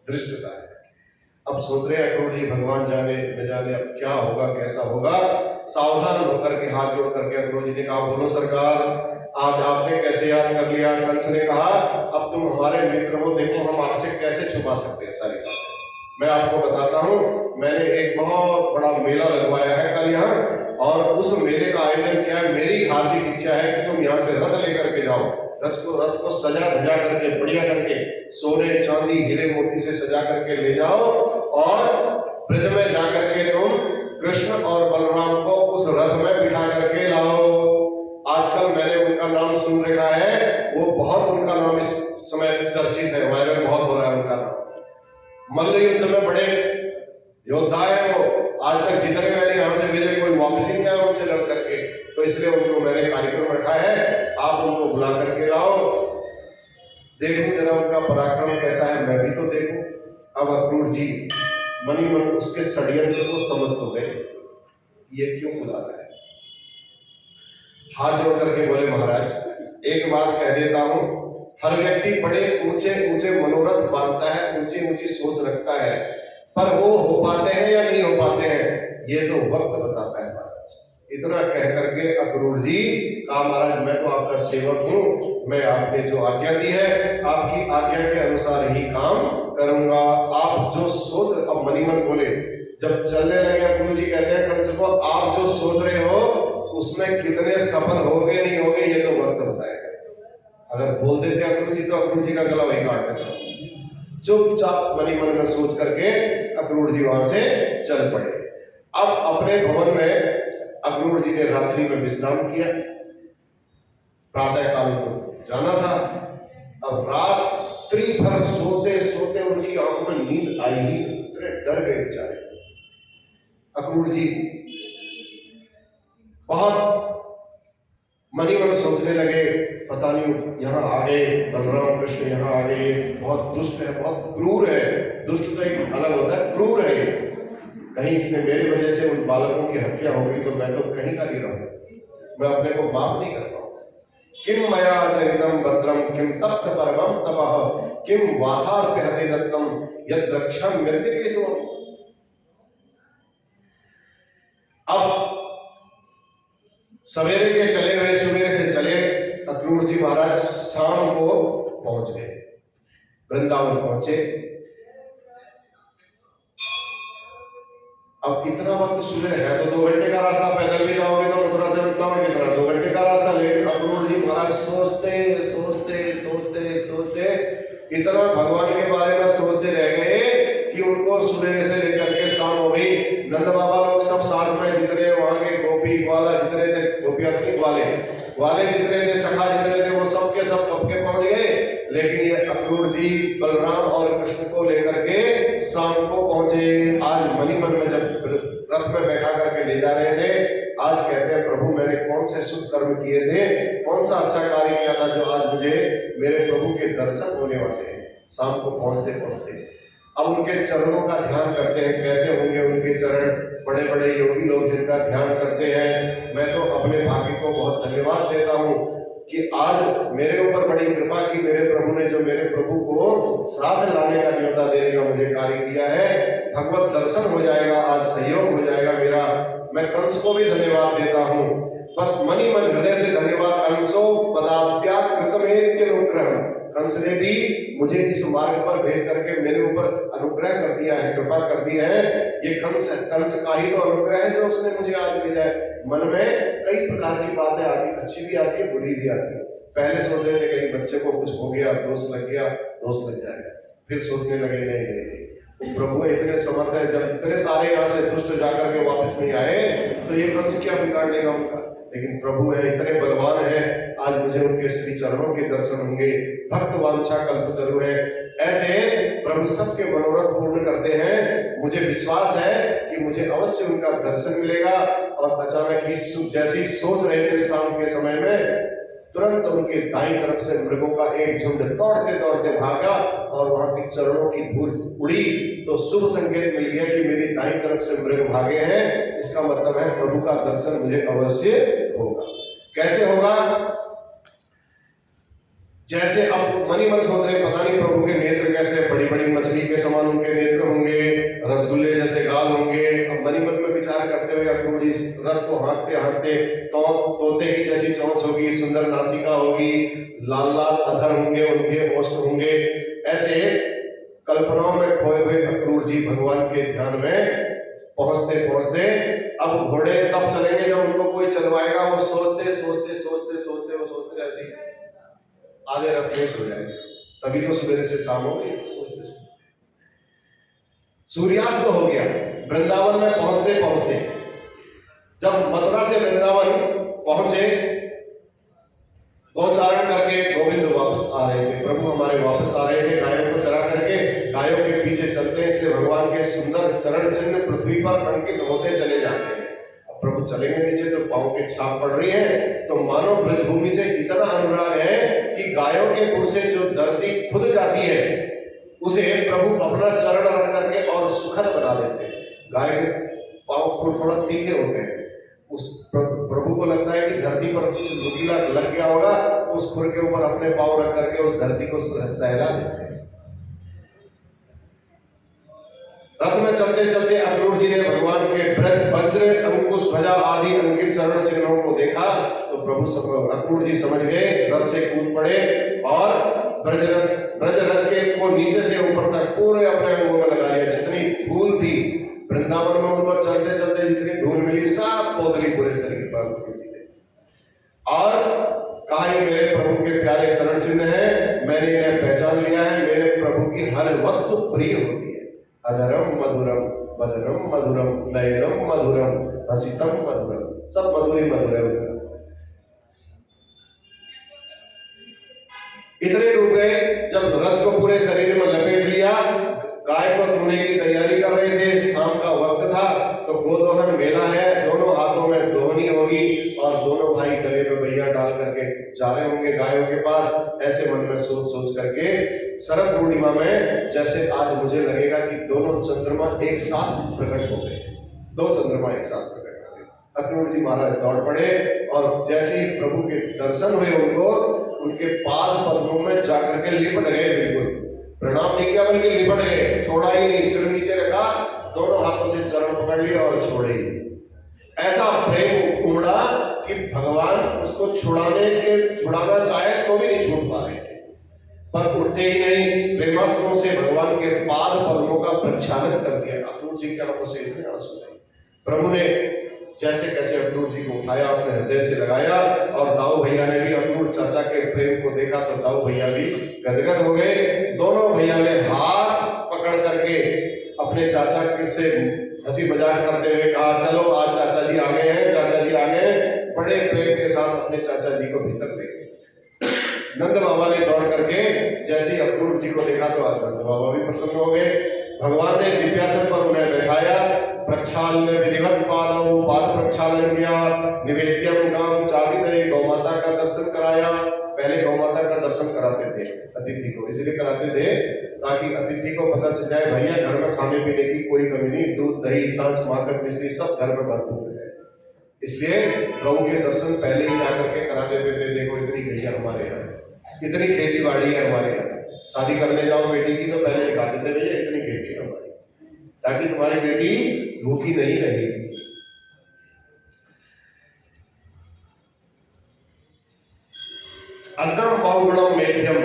धृष्टता है। अब सोच रहे हैं अक्रूर जी भगवान जाने न जाने अब क्या होगा कैसा होगा। सावधान होकर के हाथ जोड़ करके अक्रूर जी ने कहा बोलो सरकार आज आपने कैसे याद कर लिया। कंस ने कहा अब तुम हमारे मित्र हो, देखो हम आपसे कैसे छुपा सकते हैं सारी बातें। मैं आपको बताता हूँ, मैंने एक बहुत बड़ा मेला लगवाया है कल यहाँ, और उस मेले का आयोजन किया है। मेरी हार्दिक इच्छा है कि तुम यहाँ से रथ लेकर के जाओ, रथ को सजा धजा करके बढ़िया करके सोने चांदी हीरे मोती से सजा करके ले जाओ, और ब्रज में जाकर के तुम कृष्ण और बलराम को उस रथ में बिठा करके लाओ। आजकल मैंने उनका नाम सुन रखा है, वो बहुत उनका नाम इस समय चर्चित है, वायरल बहुत हो रहा है उनका नाम। मल्ल युद्ध में बड़े योद्धा है वो, आज तक जितने मैंने यहाँ से भेजे कोई वापस ही नहीं आया उनसे लड़ करके, तो इसलिए उनको मैंने कार्यक्रम रखा है, आप उनको बुला करके लाओ, देखूं जरा उनका पराक्रम कैसा है, मैं भी तो देखूं। अब अक्रूर जी मनी मन उसके षड्यंत्र को समझ तो गए, ये क्यों बुला रहा है। हाथ जोड़ करके बोले महाराज एक बात कह देता हूं, हर व्यक्ति बड़े ऊंचे ऊंचे मनोरथ बांधता है, ऊंची ऊंची सोच रखता है, पर वो हो पाते हैं या नहीं हो पाते हैं ये तो वक्त बताता है महाराज। इतना कह करके अक्रूर जी कहा महाराज मैं तो आपका सेवक हूं, मैं आपने जो आज्ञा दी है आपकी आज्ञा के अनुसार ही काम करूंगा। आप जो सोच, अब मनी मन बोले जब चलने लगे अक्रूर जी कहते हैं कंस को आप जो सोच रहे हो उसमें कितने सफल होगे नहीं होगे ये तो वक्त बताएगा। अगर बोल देते अक्रूर जी तो अक्रूर जी का गला वही काट देता। चुपचाप मनी मन में सोच करके अक्रूर जी वहां से चल पड़े। अब अपने भवन में अक्रूर जी ने रात्रि में विश्राम किया, प्रातः काल को जाना था। अब रात्रि भर सोते सोते उनकी आंखों में नींद आई ही, इतने डर गए बेचारे। अक्रूर जी बहुत मनी मन सोचने लगे, पता नहीं यहाँ आ गए, बलराम कृष्ण यहाँ आ गए, बहुत दुष्ट है, बहुत क्रूर है। दुष्ट तो एक अलग होता है, क्रूर है ये। कहीं इसने मेरी वजह से उन बालकों की हत्या हो गई तो मैं तो कहीं का नहीं रहूंगा, मैं अपने को माफ नहीं कर पाऊंगा। किम मया चरितम भद्रम किम तप्त परमम तपः किम वातार्प्यहते दत्तम यद रक्षम मृत्युकेशवम। अब सवेरे के चले हुए, सवेरे से चले अक्रूर जी महाराज शाम को पहुंच गए, वृंदावन पहुंचे। अब इतना वक्त सुबह है तो 2 घंटे का रास्ता, पैदल भी जाओगे तो मथुरा से वृंदावन कितना, 2 घंटे का रास्ता। लेकिन अक्रूर जी महाराज सोचते सोचते सोचते सोचते इतना भगवान के बारे में सोचते रह गए कि उनको सुबह से लेकर के शाम हो गई। नंद बाबा लोग सब साथ में, जितने वहां के गोपी ग्वाला जितने थे, गोपियां नहीं ग्वाले जितने थे, सखा जितने थे, वो सब के सब कब के पहुंच गए। लेकिन ये अक्रूर जी बलराम और कृष्ण को लेकर के शाम को पहुंचे। आज मणिमन में जब रथ में बैठा करके ले जा रहे थे, आज कहते हैं प्रभु मैंने कौन से शुभ कर्म किए थे, कौन सा अच्छा कार्य किया था जो आज मुझे मेरे प्रभु के दर्शन होने वाले हैं। शाम को पहुंचते पहुंचते अब उनके चरणों का ध्यान करते हैं, कैसे होंगे उनके चरण। बड़े बड़े योगी लोग जिनका ध्यान करते हैं, मैं तो अपने भाग्य को बहुत धन्यवाद देता हूँ कि आज मेरे ऊपर बड़ी कृपा की मेरे प्रभु ने, जो मेरे प्रभु को साथ लाने का न्योता देने का मुझे कार्य किया है। भगवत दर्शन हो जाएगा, आज सहयोग हो जाएगा मेरा। मैं कंस को भी धन्यवाद देता हूँ, बस मनी मन हृदय से धन्यवाद। कंसो पदाभ्याकृतमेत्यनुग्रहम्, कंस ने भी मुझे इस मार्ग पर भेज करके मेरे ऊपर अनुग्रह कर दिया है, कृपा कर दी है। ये कंस का ही तो अनुग्रह है जो उसने मुझे आज भेजा है। मन में कई प्रकार की बातें आती, अच्छी भी आती है, बुरी भी आती है। पहले सोच रहे थे कहीं बच्चे को कुछ हो गया, दोष लग गया, दोष लग जाएगा। फिर सोचने लगे नहीं नहीं नहीं, प्रभु इतने समर्थ है, जब इतने सारे यहाँ से दुष्ट जाकर के वापस नहीं आए तो ये कंस क्या बिगाड़ लेगा उनका। लेकिन प्रभु है, इतने बलवान है, आज मुझे उनके श्री चरणों के दर्शन होंगे। भक्त वांछा कल्पतरु है, ऐसे प्रभु सबके मनोरथ पूर्ण करते हैं। मुझे विश्वास है कि मुझे अवश्य उनका दर्शन मिलेगा। और अचानक ही जैसी सोच रहे थे शाम के समय में, तुरंत उनके दाईं तरफ से मृगों का एक झुंड दौड़ते दौड़ते भागा और वहां की चरणों की धूल उड़ी तो शुभ संकेत मिल गया कि मेरी दाईं तरफ से मृग भागे हैं, इसका मतलब है प्रभु का दर्शन मुझे अवश्य होगा। कैसे होगा? जैसे अब मनी मन सोच रहे पता नहीं प्रभु के नेत्र कैसे, बड़ी बड़ी मछली के समान उनके नेत्र होंगे, रसगुल्ले जैसे गाल होंगे। अब मनी मन में विचार करते हुए अक्रूर जी रथ को हाँकते हाँकते, तो तोते की जैसी चोंच होगी, सुंदर नासिका होगी, लाल लाल अधर होंगे, उनके ओष्ठ होंगे। ऐसे कल्पनाओं में खोए हुए अक्रूर जी भगवान के ध्यान में पहुंचते पहुंचते, अब घोड़े तब चलेंगे जब उनको कोई चलवाएगा। वो सोचते सोचते सोचते सोचते वो सोचते ऐसे आधे रथ में सो जाएंगे, तभी तो सवेरे से शाम हो गई। तो सोचते सोचते सूर्यास्त हो गया। वृंदावन में पहुंचते पहुंचते जब मथुरा से वृंदावन पहुंचे, गौचारण करके गोविंद वापस आ रहे थे, प्रभु हमारे वापस आ रहे थे गायों को चरा करके। गायों के पीछे चलते हैं, इसलिए भगवान के सुंदर चरण चिन्ह पृथ्वी पर अंकित होते चले जाते हैं। प्रभु चलेंगे नीचे तो पांव के छाप पड़ रही है, तो मानो ब्रजभूमि से इतना अनुराग है कि गायों के खुर से जो धरती खुद जाती है उसे प्रभु अपना चरण रख करके और सुखद बना देते हैं। गाय के पांव खुर थोड़ा तीखे होते हैं, उस प्रभु को लगता है कि धरती पर कुछ नुकीला लग गया होगा, उस खुर के ऊपर अपने पांव रख करके उस धरती को सहला देते हैं। रथ में चलते चलते अक्रूर जी ने भगवान के वज्र अंकुश ध्वजा आदि अंकित चरण चिन्हों को देखा तो प्रभु अक्रूर जी समझ गए, रथ से कूद पड़े और ब्रजरज के को नीचे से ऊपर तक पूरे अपने अंगों में लगा लिया। जितनी धूल थी वृंदावन में, उनको चलते चलते जितनी धूल मिली सब पोतली पूरे शरीर पर अक्रूर जी ने। और कहा ये मेरे प्रभु के प्यारे चरण चिन्ह है, मैंने इन्हें पहचान लिया है, मेरे प्रभु की हर वस्तु प्रिय होती है। अधरम मधुरम बदनम मधुरम नयनम मधुरम हसितम मधुरम, सब मधुरी मधुर है उनका। इतने डूब गए जब रस को पूरे शरीर में लपेट लिया, गाय को धोने की तैयारी कर रहे थे, शाम का वक्त था, तो तो गोदोहन मेला है, दोनों हाथों में दोहनी होगी और दोनों भाई गले में बैया डाल करके जा रहे होंगे गायों के पास। ऐसे मन में सोच सोच करके शरद पूर्णिमा में जैसे आज मुझे लगेगा कि दोनों चंद्रमा एक साथ प्रकट हो गए, दो चंद्रमा एक साथ प्रकट हो गए। अक्रूर जी महाराज दौड़ पड़े और जैसे ही प्रभु के दर्शन हुए उनको, उनके पाद पद्मों में जाकर के लिपट गए, बिल्कुल प्रणाम नहीं किया बल्कि लिपट गए, छोड़ा ही नहीं, सिर नीचे रखा, दोनों हाथों से चरण पकड़ लिया और छोड़े ही। ऐसा प्रेम उमड़ा कि भगवान उसको छुड़ाना चाहे तो भी नहीं छोड़ पा रहे थे, पर उठते ही नहीं, प्रेमास्त्रों से भगवान के पाद पद्मों का प्रक्षालन कर दिया। अक्रूर जी के आंखों से इतने आंसू आए। प्रभु ने जैसे कैसे अक्रूर जी को उठाया, अपने हृदय से लगाया, और दाऊ भैया ने भी अक्रूर चाचा के प्रेम को देखा तो दाऊ भैया भी गदगद हो गए। दोनों भैया ने हाथ पकड़ करके अपने चाचा से हंसी मजाक करते हुए कहा, चलो आज चाचा जी आ गए हैं, चाचा जी आ गए। बड़े प्रेम के साथ अपने चाचा जी को भीतर ले गए। नंद बाबा ने दौड़ करके जैसे ही अक्रूर जी को देखा तो नंद बाबा भी प्रसन्न हो गए। भगवान ने दिव्यासन पर उन्हें बैठाया, प्रक्षालन विधिवत पादौ, पाद प्रक्षालन किया, निवेद्यम नाम चावितरे, गौ माता का दर्शन कराया। पहले गौ माता का दर्शन कराते थे अतिथि को, इसलिए कराते थे ताकि अतिथि को पता चल जाए भैया घर में खाने पीने की कोई कमी नहीं, दूध दही छाछ माखन मिश्री सब घर में भरपूर है। इसलिए गौ के दर्शन पहले ही जाकर के करा देते थे। देखो इतनी गैया हमारे यहाँ है, इतनी खेती बाड़ी है हमारे यहाँ, शादी करने जाओ बेटी की तो पहले दिखा देते भैया इतनी खेती है हमारी, ताकि तुम्हारी बेटी भूखी नहीं रहेगी। अन्नम बहुगुणम मेध्यम,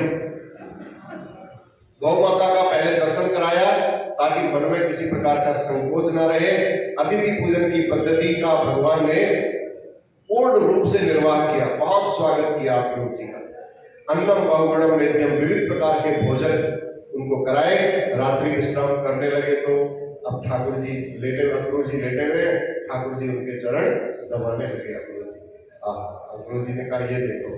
गौ माता का पहले दर्शन कराया ताकि मन में किसी प्रकार का संकोच न रहे। अतिथि पूजन की पद्धति का भगवान ने पूर्ण रूप से निर्वाह किया, बहुत स्वागत किया अक्रूर जी का। अन्नम बहुगुणम मेध्यम, विविध प्रकार के भोजन उनको कराए। रात्रि विश्राम करने लगे तो अब ठाकुर जी लेटे, अक्रूर जी लेटे हुए, ठाकुर जी उनके चरण दबाने लगे। अक्रूर जी ने कहा ये देखो,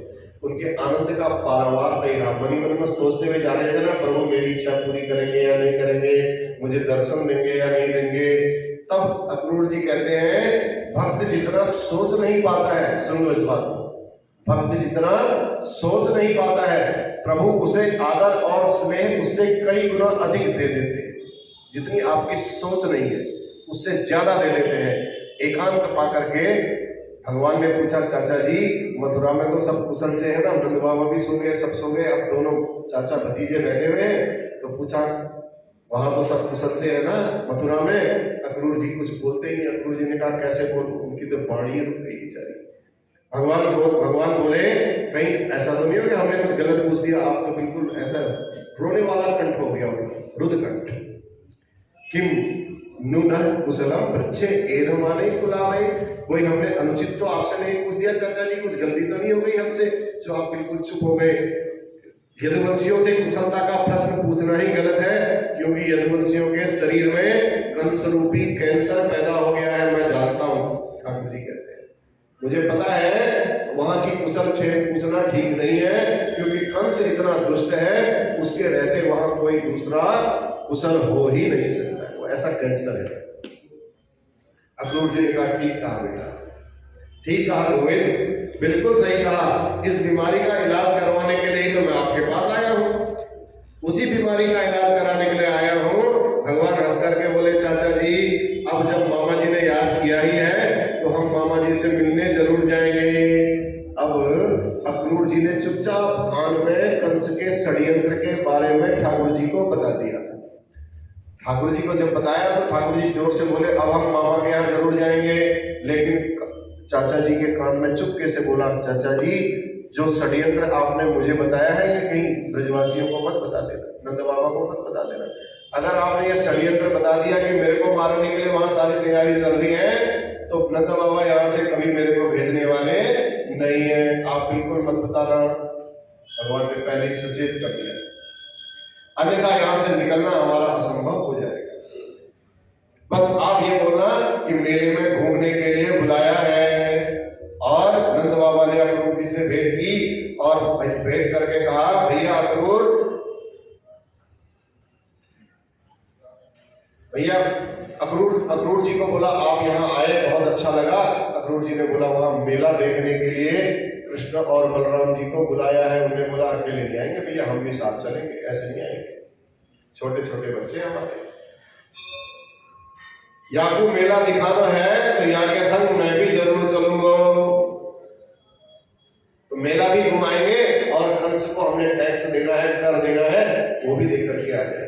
उनके आनंद का पारावार नहीं रहा। मनी मन में सोचते हुए जा रहे थे ना, प्रभु मेरी इच्छा पूरी करेंगे या नहीं करेंगे, मुझे दर्शन देंगे या नहीं देंगे। तब अक्रूर जी कहते हैं भक्त जितना सोच नहीं पाता है, सुन लो इस बात को, भक्त जितना सोच नहीं पाता है प्रभु उसे आदर और स्नेह उससे कई गुना अधिक दे देते हैं। जितनी आपकी सोच नहीं है उससे ज्यादा दे देते हैं। एकांत पाकर के भगवान ने पूछा, चाचा जी मथुरा में तो सब कुशल से है ना, नंद बाबा भी सो गए, सब सो गए, अब दोनों चाचा भतीजे बैठे हुए हैं, तो पूछा वहां तो सब कुशल से है ना मथुरा में। अक्रूर जी कुछ बोलते ही। अक्रूर जी ने कहा कैसे बोलूं, उनकी तो वाणी रुक गई बेचारी। भगवान बोले कहीं ऐसा तो नहीं हो कि हमने कुछ गलत पूछ दिया। आप तो बिल्कुल ऐसा रोने वाला कंठ हो गया, रुद्र कंठ। किम नुनः कुशलम पृच्छे एधमाने कुलावे, कोई हमने अनुचित तो आपसे नहीं पूछ दिया चाचा जी, कुछ गलती तो नहीं हो गई हमसे जो आप बिल्कुल चुप हो गए। यदुवंशियों से कुशलता का प्रश्न पूछना ही गलत है, क्योंकि यदुवंशियों के शरीर में कंस रूपी कैंसर पैदा हो गया है, मैं जानता हूं। ठाकुर जी कहते हैं मुझे पता है वहां की कुशल छेद पूछना ठीक नहीं है, क्योंकि कंस इतना दुष्ट है, उसके रहते वहां कोई दूसरा कुशल हो ही नहीं सकता है, वो ऐसा कैंसर है। अक्रूर जी ने कहा ठीक कहा बेटा, ठीक कहा गोविंद, बिल्कुल सही कहा। इस बीमारी का इलाज करवाने के लिए ही तो मैं आपके पास आया हूँ, उसी बीमारी का इलाज कराने के लिए आया हूँ। भगवान हंस करके बोले चाचा जी अब जब मामा जी ने याद किया ही है तो हम मामा जी से मिलने जरूर जाएंगे। अब अक्रूर जी ने चुपचाप कान में कंस के षड्यंत्र के बारे में ठाकुर जी को बता दिया। ठाकुर जी को जब बताया तो ठाकुर जी जोर से बोले अब हम मामा के यहाँ जरूर जाएंगे। लेकिन चाचा जी के कान में चुपके से बोला, चाचा जी जो षड्यंत्र आपने मुझे बताया है ये कहीं ब्रजवासियों को मत बता देना, नंद बाबा को मत बता देना। अगर आपने ये षड्यंत्र बता दिया कि मेरे को मारने के लिए वहां सारी तैयारी चल रही है, तो नंद बाबा यहाँ से कभी मेरे को भेजने वाले नहीं है, आप बिल्कुल मत बताना। भगवान ने पहले ही सचेत कर दिया, अन्यथा यहां से निकलना हमारा असंभव हो जाएगा। बस आप ये बोलना कि मेले में घूमने के लिए बुलाया है। और नंद बाबा ने अक्रूर जी से भेंट की और भेंट करके कहा, भैया भैया अक्रूर जी को बोला आप यहाँ आए, बहुत अच्छा लगा। अक्रूर जी ने बोला वहां मेला देखने के लिए कृष्ण और बलराम जी को बुलाया है। उन्हें बोला अकेले नहीं आएंगे भैया, हम भी साथ चलेंगे, ऐसे नहीं आएंगे, छोटे छोटे बच्चे हमारे। यहाँ को मेला दिखाना है तो यहाँ के संग मैं भी जरूर चलूंगा, तो मेला भी घुमाएंगे और कंस को हमने टैक्स देना है, कर देना है, वो भी देख करके आ जाएंगे।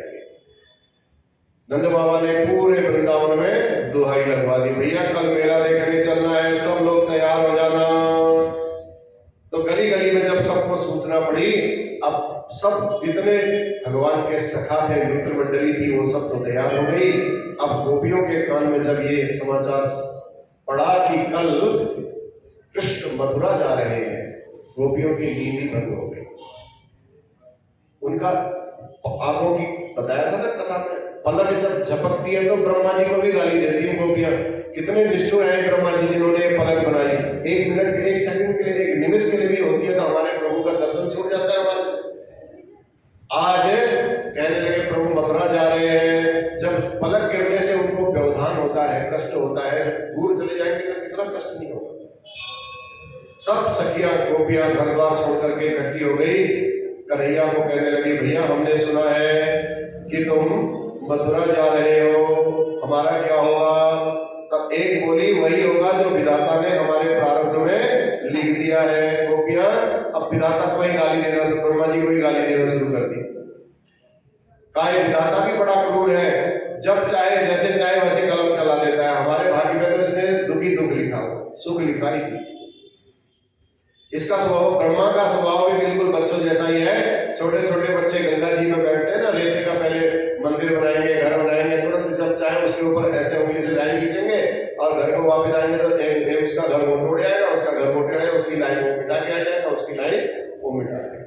नंद बाबा ने पूरे वृंदावन में दुहाई लगवा दी, भैया कल मेला देखने चलना है, सब लोग तैयार हो जाना। तो गली गली में जब सबको सूचना पड़ी, अब सब जितने भगवान के सखा थे, मित्र मंडली थी, वो सब तो तैयार हो गई। अब गोपियों के कान में जब ये समाचार पड़ा कि कल कृष्ण मथुरा जा रहे हैं, गोपियों की नींद ही भंग हो गई। उनका आंखों की बताया था ना कथा में, पलक जब झपकती है तो ब्रह्मा जी को भी गाली देती है गोपियां। कितने निष्ठुर हैं ब्रह्मा जी जिन्होंने पलक बनाई। 1 मिनट के 1 सेकंड के लिए, 1 निमिष के लिए भी होती है तो हमारे प्रभु का दर्शन छूट जाता है हमारे से। आज कहने लगे प्रभु मथुरा जा रहे हैं, जब पलक गिरने से उनको व्यवधान होता है, कष्ट होता है, जब दूर चले जाएंगे तो कितना कष्ट नहीं होगा। सब सखियां गोपियां घर द्वार छोड़ करके इकट्ठी हो गई, कन्हैया को कहने लगी भैया हमने सुना है कि तुम मथुरा जा रहे हो, हमारा क्या होगा? तब एक बोली वही होगा जो विधाता ने हमारे प्रारब्ध में लिख दिया है। गोपियां अब विधाता को ही गाली देना, ब्रह्मा जी को ही गाली देना शुरू कर दी। काय विधाता भी बड़ा क्रूर है, जब चाहे जैसे चाहे वैसे कलम चला देता है। हमारे भाग्य में तो इसने दुखी दुख लिखा, सुख लिखा ही नहीं। इसका स्वभाव, ब्रह्मा का स्वभाव भी बिल्कुल बच्चों जैसा ही है। छोटे छोटे बच्चे गंगा जी में बैठते हैं ना, रेते का पहले मंदिर बनाएंगे, घर बनाएंगे, तुरंत जब चाहे उसके ऊपर ऐसे उंगली से लाइन खींचेंगे और घर को वापस आएंगे तो उसका घर वो टूट जाएगा, उसका घर वो टूट जाएगा, उसकी लाइन वो मिटा के आ जाएगा, उसकी लाइन वो मिटा जाएगा।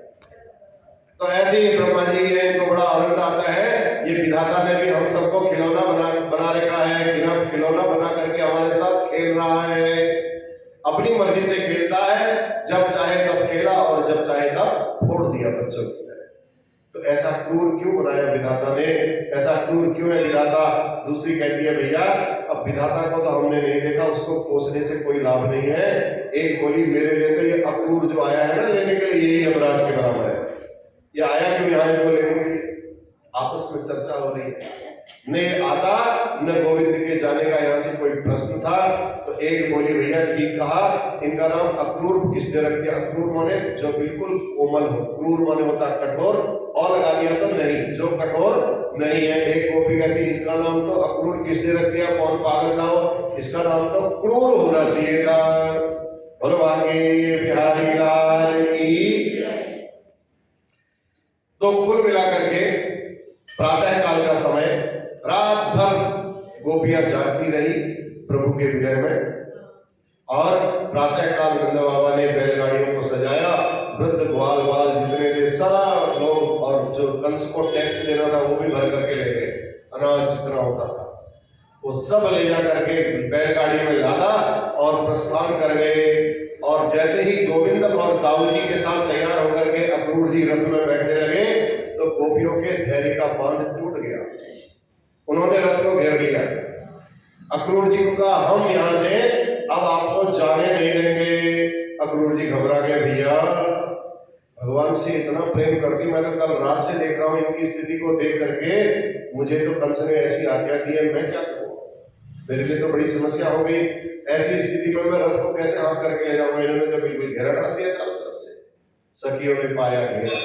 तो ऐसे ही ब्रह्मा जी के इनको बड़ा आनंद आता है, ये विधाता ने भी हम सबको खिलौना बना रखा है, खिलौना बना करके हमारे साथ खेल रहा है, अपनी मर्जी से खेलता है, जब चाहे तब खेला और जब चाहे तब फोड़ दिया बच्चों की तरह। तो ऐसा क्रूर क्यों बनाया विधाता ने? ऐसा क्रूर क्यों है विधाता? दूसरी कहती है भैया अब विधाता को तो हमने नहीं देखा, उसको कोसने से कोई लाभ नहीं है। एक बोली मेरे लिए तो ये अक्रूर जो आया है ना लेने के लिए, यही यमराज के बराबर है। ये आया क्यों यहाँ इनको लेने के लिए? आपस में चर्चा हो रही है, न आता न गोविंद के जाने का यहाँ से कोई प्रश्न था। तो एक बोली भैया ठीक कहा, इनका नाम अक्रूर किसने रख दिया? अक्रूर माने जो बिल्कुल कोमल हो, क्रूर माने होता कठोर, और लगा दिया तो नहीं, जो कठोर नहीं है। एक गोपी कहती इनका नाम तो अक्रूर किसने रख दिया? कौन पागल था हो, इसका नाम तो क्रूर होना चाहिए था। बोलो भाग्य बिहारी लाल की। तो कुल मिलाकर के प्रातः काल का समय, रात भर गोपियां जागती रही प्रभु के विरह में, और प्रातः काल नंद बाबा ने बैलगाड़ियों को सजाया, वृद्ध ग्वाल बाल जितने थे सब लोग, और जो कंस को टैक्स देना था वो भी भर करके ले गए, अनाज जितना होता था वो सब ले जा करके बैलगाड़ी में लादा और प्रस्थान कर गए। और जैसे ही गोविंद और दाऊ जी के साथ तैयार होकर के अक्रूर जी रथ में बैठने लगे तो गोपियों के धैर्य का बांध टूट गया, उन्होंने रथ को घेर लिया। अक्रूर जी को कहा हम यहाँ से अब आपको जाने नहीं देंगे। अक्रूर जी घबरा गए, भैया भगवान से इतना प्रेम करती, मैं तो कल रात से देख रहा हूँ इनकी स्थिति को देख करके, मुझे तो कंस ने ऐसी आज्ञा दी है, मैं क्या करूँ? मेरे लिए तो बड़ी समस्या हो गई, ऐसी स्थिति में मैं रथ को कैसे हाथ करके ले जाऊंगा? इन्होंने तो बिल्कुल घेरा डाल दिया चारों तरफ से। सखियों ने पाया घेरा,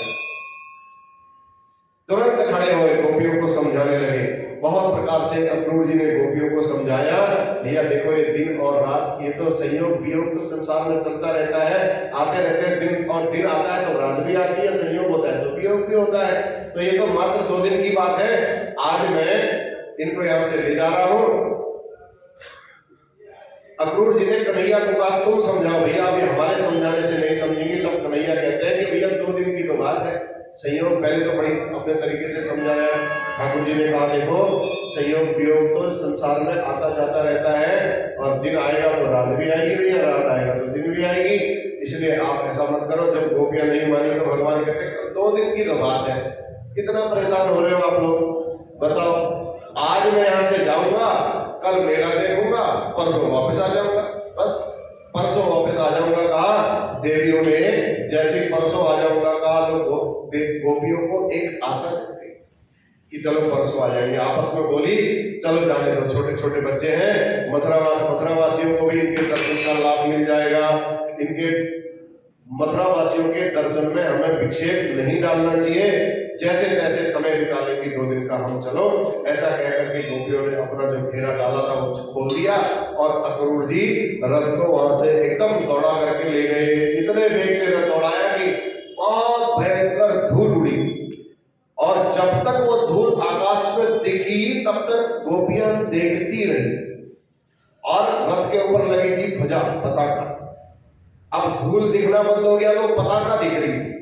तुरंत खड़े हुए गोपियों को समझाने लगे। बहुत प्रकार से अक्रूर जी ने गोपियों को समझाया, भैया देखो ये दिन और रात, ये तो संयोग वियोग तो संसार में चलता रहता है, आते रहते हैं दिन, और दिन आता है तो रात भी आती है, संयोग होता है तो वियोग भी होता है, तो ये तो मात्र 2 दिन की बात है। आज मैं इनको यहाँ से ले जा रहा हूँ। अक्रूर जी ने कन्हैया को कहा तुम समझाओ भैया, अभी हमारे समझाने से नहीं समझेंगे। तब कन्हैया कहते हैं कि भैया 2 दिन की तो बात है, संयोग पहले तो बड़ी अपने तरीके से समझाया। ठाकुर जी ने कहा देखो संयोग वियोग तो संसार में आता जाता रहता है, और दिन आएगा तो रात भी आएगी भैया, रात आएगा तो दिन भी आएगी, इसलिए आप ऐसा मत करो। जब गोपियां नहीं मानी तो भगवान कहते 2 दिन की तो बात है, कितना परेशान हो रहे हो आप लोग, बताओ आज मैं यहां से जाऊंगा, कल मेला देखूंगा, परसों वापस आ जाऊंगा। बस परसों वापस आ जाऊंगा कहा देवियों ने, जैसे परसों आ जाऊंगा कहा तो गोपियों को एक आशा जग गई कि चलो परसों आ जाएंगे। आपस में बोली चलो जाने दो, छोटे छोटे बच्चे हैं, मथुरावासियों को भी इनके दर्शन का लाभ मिल जाएगा। इनके मथुरावासियों के दर्शन में हमें विक्षेप नहीं डालना चाहिए, जैसे तैसे समय निकालेंगे 2 दिन का हम, चलो। ऐसा कहकर के गोपियों ने अपना जो घेरा डाला था वो खोल दिया और अक्रूर जी रथ को वहां से एकदम दौड़ा करके ले गए। इतने वेग से रथ दौड़ाया कि बहुत भयंकर धूल उड़ी, और जब तक वो धूल आकाश में दिखी तब तक गोपियां देखती रही, और रथ के ऊपर लगी थी ध्वजा, पताका। अब धूल दिखना बंद हो गया तो पताका दिख रही थी।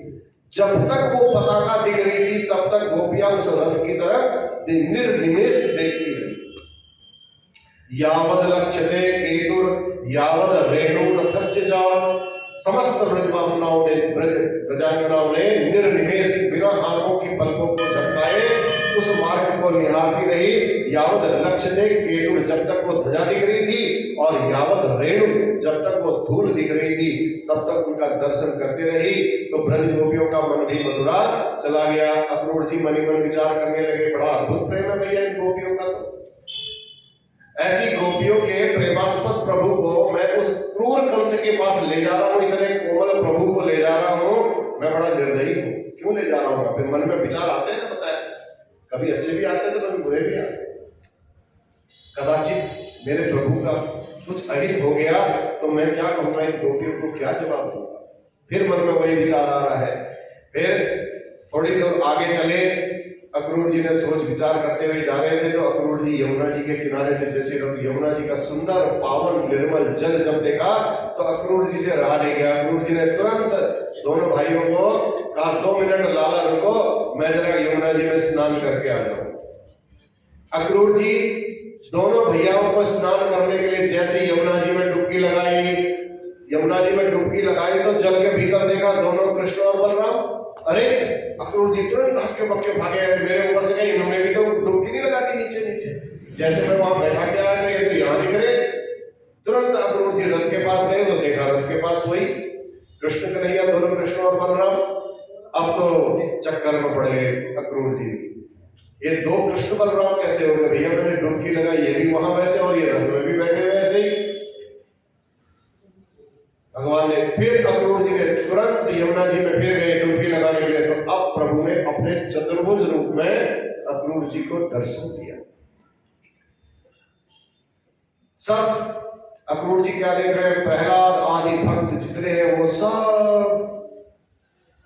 जब तक वो पताका दिख रही थी तब तक गोपियां उस रथ की तरफ निर्निमेष देखती रही। यावद लक्ष्यते केतुर यावद रेणु रथस्य च, समस्त ब्रजवासियों ने ब्रजांगनाओं ने निर्निमेष बिना आंखों की पलकों को झपकाए उस मार्ग को निहारती रही। यावद लक्ष्यते केतुर, जब तक वो ध्वजा दिख रही थी, और यावद रेणु, जब तक वो धूल दिख रही थी तब तक उनका दर्शन करते रही। तो ब्रज गोपियों का मन भी मधुरा चला गया। अक्रूर जी मन ही मन विचार करने लगे, बड़ा अद्भुत प्रेम है भैया इन गोपियों का। तो ऐसी गोपियों के प्रेमास्पद प्रभु को मैं उस क्रूर कंस के पास ले जा रहा हूं, इतने कोमल प्रभु को ले जा रहा हूं, मैं बड़ा निर्दयी हूं, क्यों ले जा रहा हूं। फिर मन में विचार आते हैं ना, बताया, कभी अच्छे भी आते हैं तो कभी बुरे भी आते हैं। कदाचित मेरे प्रभु का कुछ अहित हो गया तो मैं क्या कहूंगा, इन गोपियों को क्या जवाब दूंगा। फिर मन में वही विचार आ रहा है। फिर थोड़ी देर आगे चले, अक्रूर जी ने सोच विचार करते हुए जा रहे थे तो अक्रूर जी यमुना जी के किनारे से, जैसे यमुना जी का सुंदर पावन निर्मल जल जब देखा तो अक्रूर जी से रहा नहीं गया। अक्रूर जी ने तुरंत दोनों भाइयों को कहा, 2 मिनट लाला रुको, मैं जरा यमुना जी में स्नान करके आ जाऊं। अक्रूर जी दोनों भैयाओं को स्नान करने के लिए जैसे यमुना जी में डुबकी लगाई, यमुना जी में डुबकी लगाई तो जल के भीतर देखा दोनों कृष्ण और बलराम। अरे अक्रूर जी तुरंत हक्के बक्के भागे, मेरे ऊपर से कहीं इन्होंने भी तो डुबकी नहीं लगा दी नीचे नीचे, जैसे मैं वहां बैठा के आया तो ये तो यहाँ दिख रहे। तुरंत अक्रूर जी रथ के पास गए तो देखा रथ के पास वही कृष्ण कन्हैया, दोनों कृष्ण और बलराम। अब तो चक्कर में पड़ गए अक्रूर जी, ये 2 कृष्ण बलराम कैसे हो गए भैया, मैंने डुबकी लगाई, ये भी वहां वैसे और ये रथ में भी बैठे हुए ऐसे ही। भगवान ने फिर अक्रूर जी ने तुरंत यमुना जी में फिर गए डुबकी लगाने के लिए, तो अब प्रभु ने अपने चतुर्भुज रूप में अक्रूर जी को दर्शन दिया। सब अक्रूर जी क्या देख रहे हैं, प्रहलाद आदि भक्त जितने हैं वो सब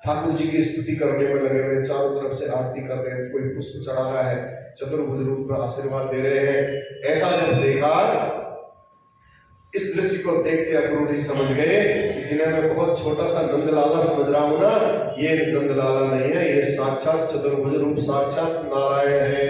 ठाकुर जी की स्तुति करने में लगे हुए, चारों तरफ से आरती कर रहे हैं, कोई पुष्प चढ़ा रहा है, चतुर्भुज रूप में आशीर्वाद दे रहे हैं। ऐसा जब देखा, इस दृश्य को देखते अक्रूर जी समझ गए कि जिन्हें मैं बहुत छोटा सा नंदलाला समझ रहा हूं ना, ये नंदलाला नहीं है, ये साक्षात चतुर्भुज रूप साक्षात नारायण है।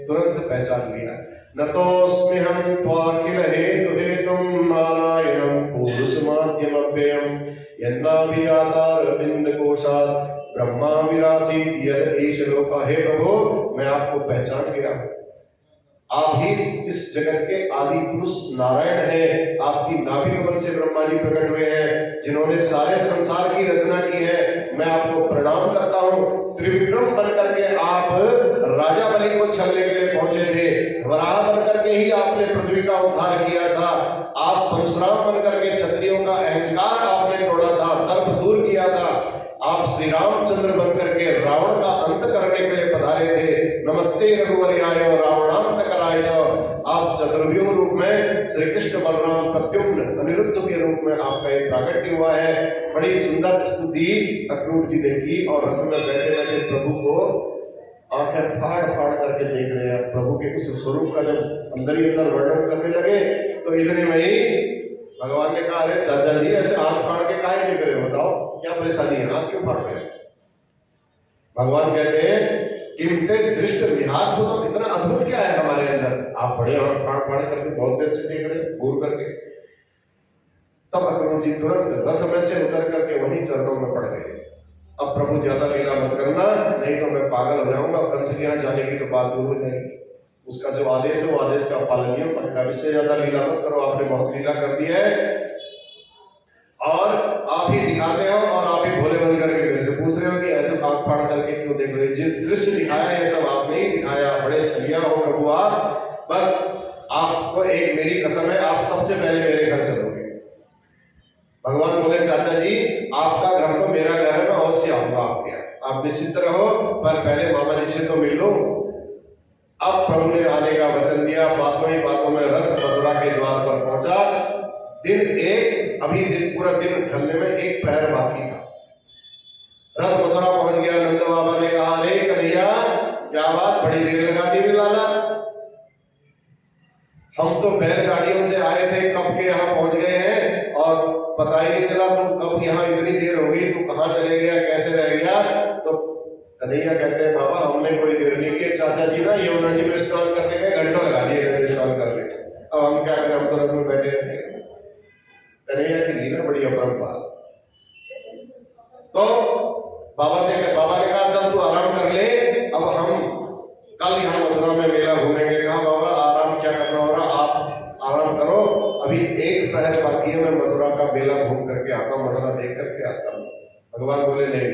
तुरंत पहचान लिया। नतोस्म्यहं त्वाखिल हेतु हेतुं नारायणं पुरुषमाद्यमव्ययं यन्नाभिजातारविंद कोशात् ब्रह्मा विरासीत् यद ईश लोका। हे प्रभु, मैं आपको पहचान गया, आप ही इस जगत के आदि पुरुष नारायण हैं। आपकी नाभि कमल से ब्रह्मा जी प्रकट हुए हैं, जिन्होंने सारे संसार की रचना की है। मैं आपको प्रणाम करता हूँ। त्रिविक्रम बनकर के आप राजा बलि को छलने के लिए पहुंचे थे, वराह बनकर के ही आपने पृथ्वी का उद्धार किया था। आप परशुराम बनकर के क्षत्रियों का अहंकार आपने तोड़ा था, दर्प दूर किया था। आप श्री रामचंद्र बनकर के रावण का अंत करने के लिए पधारे थे। नमस्ते रघुवराय रावणांत कराय च। आप चतुर्व्यूह रूप में श्री कृष्ण बलराम प्रद्युम्न अनिरुद्ध के रूप में आपका एक प्राकट्य हुआ है। बड़ी सुंदर स्तुति अक्रूर जी ने की और रथ में बैठे बैठे प्रभु को आंखें फाड़ फाड़ करके देख रहे हैं। प्रभु के उस स्वरूप का जब अंदर ही अंदर वर्णन करने लगे तो इतने में ही भगवान ने कहा, अरे चाचा जी ऐसे आंख फाड़ के काहे देख रहे हो, बताओ क्या परेशानी है, आंख क्यों फाड़ रहे हैं। भगवान कहते हैं किमते दृष्ट विहाद्भुतम, इतना अद्भुत क्या है हमारे अंदर, आप बड़े आंख फाड़ फाड़ करके बहुत देर से देख रहे हैं घूर करके। तब अक्रूर जी तुरंत रथ में से उतर करके वहीं चरणों में पड़ गए। अब प्रभु ज्यादा लीला मत करना, नहीं तो मैं पागल हो जाऊंगा, कंस के यहाँ जाने की तो बात दूर हो जाएगी। उसका जो आदेश है वो आदेश का पालन नहीं हो पाएगा। इससे ज्यादा लीला मत करो, आपने बहुत लीला कर दी है और आप ही दिखाते हो और आप ही भोले बन करके मेरे से पूछ रहे हो कि ऐसे फाड़ फाड़ करके क्यों देख रहे हो। जो दृश्य दिखाया ये सब आपने ही दिखाया, बड़े छलिया हो प्रभु आप। बस आपको एक मेरी कसम है, आप सबसे पहले मेरे घर चलोगे। भगवान बोले चाचा जी आपका घर तो मेरा घर है, मैं अवश्य आऊंगा आपके यहाँ, आप निश्चिंत रहो, पर पहले मामा जी से तो मिल लो। अब प्रभु ने आने का वचन दिया, बातों ही बातों में रथ मथुरा के द्वार पर पहुंचा। दिन एक, अभी दिन पूरा दिन ढलने में एक प्रहर बाकी था। रथ मथुरा पहुंच गया। नंद बाबा ने कहा अरे कन्हैया क्या बात, बड़ी देर लगा दी रे लाला, हम तो बैलगाड़ियों से आए थे, कब के यहाँ पहुंच गए हैं और पता ही नहीं चला तुम कब यहाँ इतनी देर हो गई, तू कहाँ चले गया, कैसे रह गया। तो कन्हैया कहते हैं बाबा हमने कोई देर नहीं की, चाचा जी ना यमुना जी में स्नान करने गए, घंटों लगा दिए स्नान करने, अब हम क्या करें, हम तो रथ में बैठे रहते। कन्हैया की लीला बड़ी अपरंपार। तो बाबा ने कहा चल तू आराम कर ले, अब हम कल यहाँ मथुरा में मेला घूमेंगे। कहा बाबा आराम क्या करना हो रहा, आप आराम करो, अभी एक प्रहर बाकी है, मैं मथुरा का मेला घूम करके आता हूँ, मथुरा देख करके आता हूँ। भगवान बोले नहीं,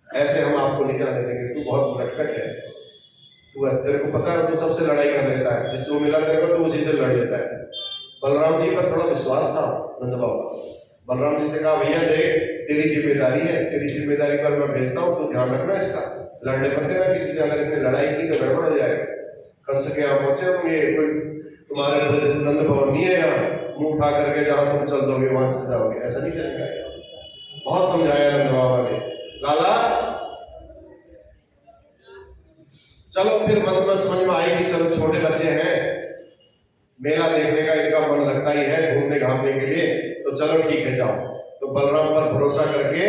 ऐसे हम आपको नहीं जाने देंगे, तू बहुत नटखट है, तू तेरे को पता है तू सबसे लड़ाई कर लेता है, जिस जो मिला तेरे को तो उसी से लड़ लेता है। बलराम जी पर थोड़ा विश्वास था नंद बाबा। बलराम जी से कहा भैया देख तेरी जिम्मेदारी है, तेरी जिम्मेदारी पर मैं भेजता हूँ, तू ध्यान रखना इसका, लड़ने मत देना किसी से, अगर इसने लड़ाई की तो गड़बड़ हो जाएगा। कंस के यहाँ पहुंचे तुम, ये कोई तुम्हारे नंद भवन नहीं है यहाँ, मुंह उठा करके जहां तुम चल दोगे वहां चल जाओगे, ऐसा नहीं चलेगा। बहुत समझाया नंद बाबा ने, लाला चलो फिर मन में समझ में आई कि चलो छोटे बच्चे हैं, मेला देखने का इनका मन लगता ही है घूमने घामने के लिए, तो चलो ठीक है जाओ। तो बलराम पर भरोसा करके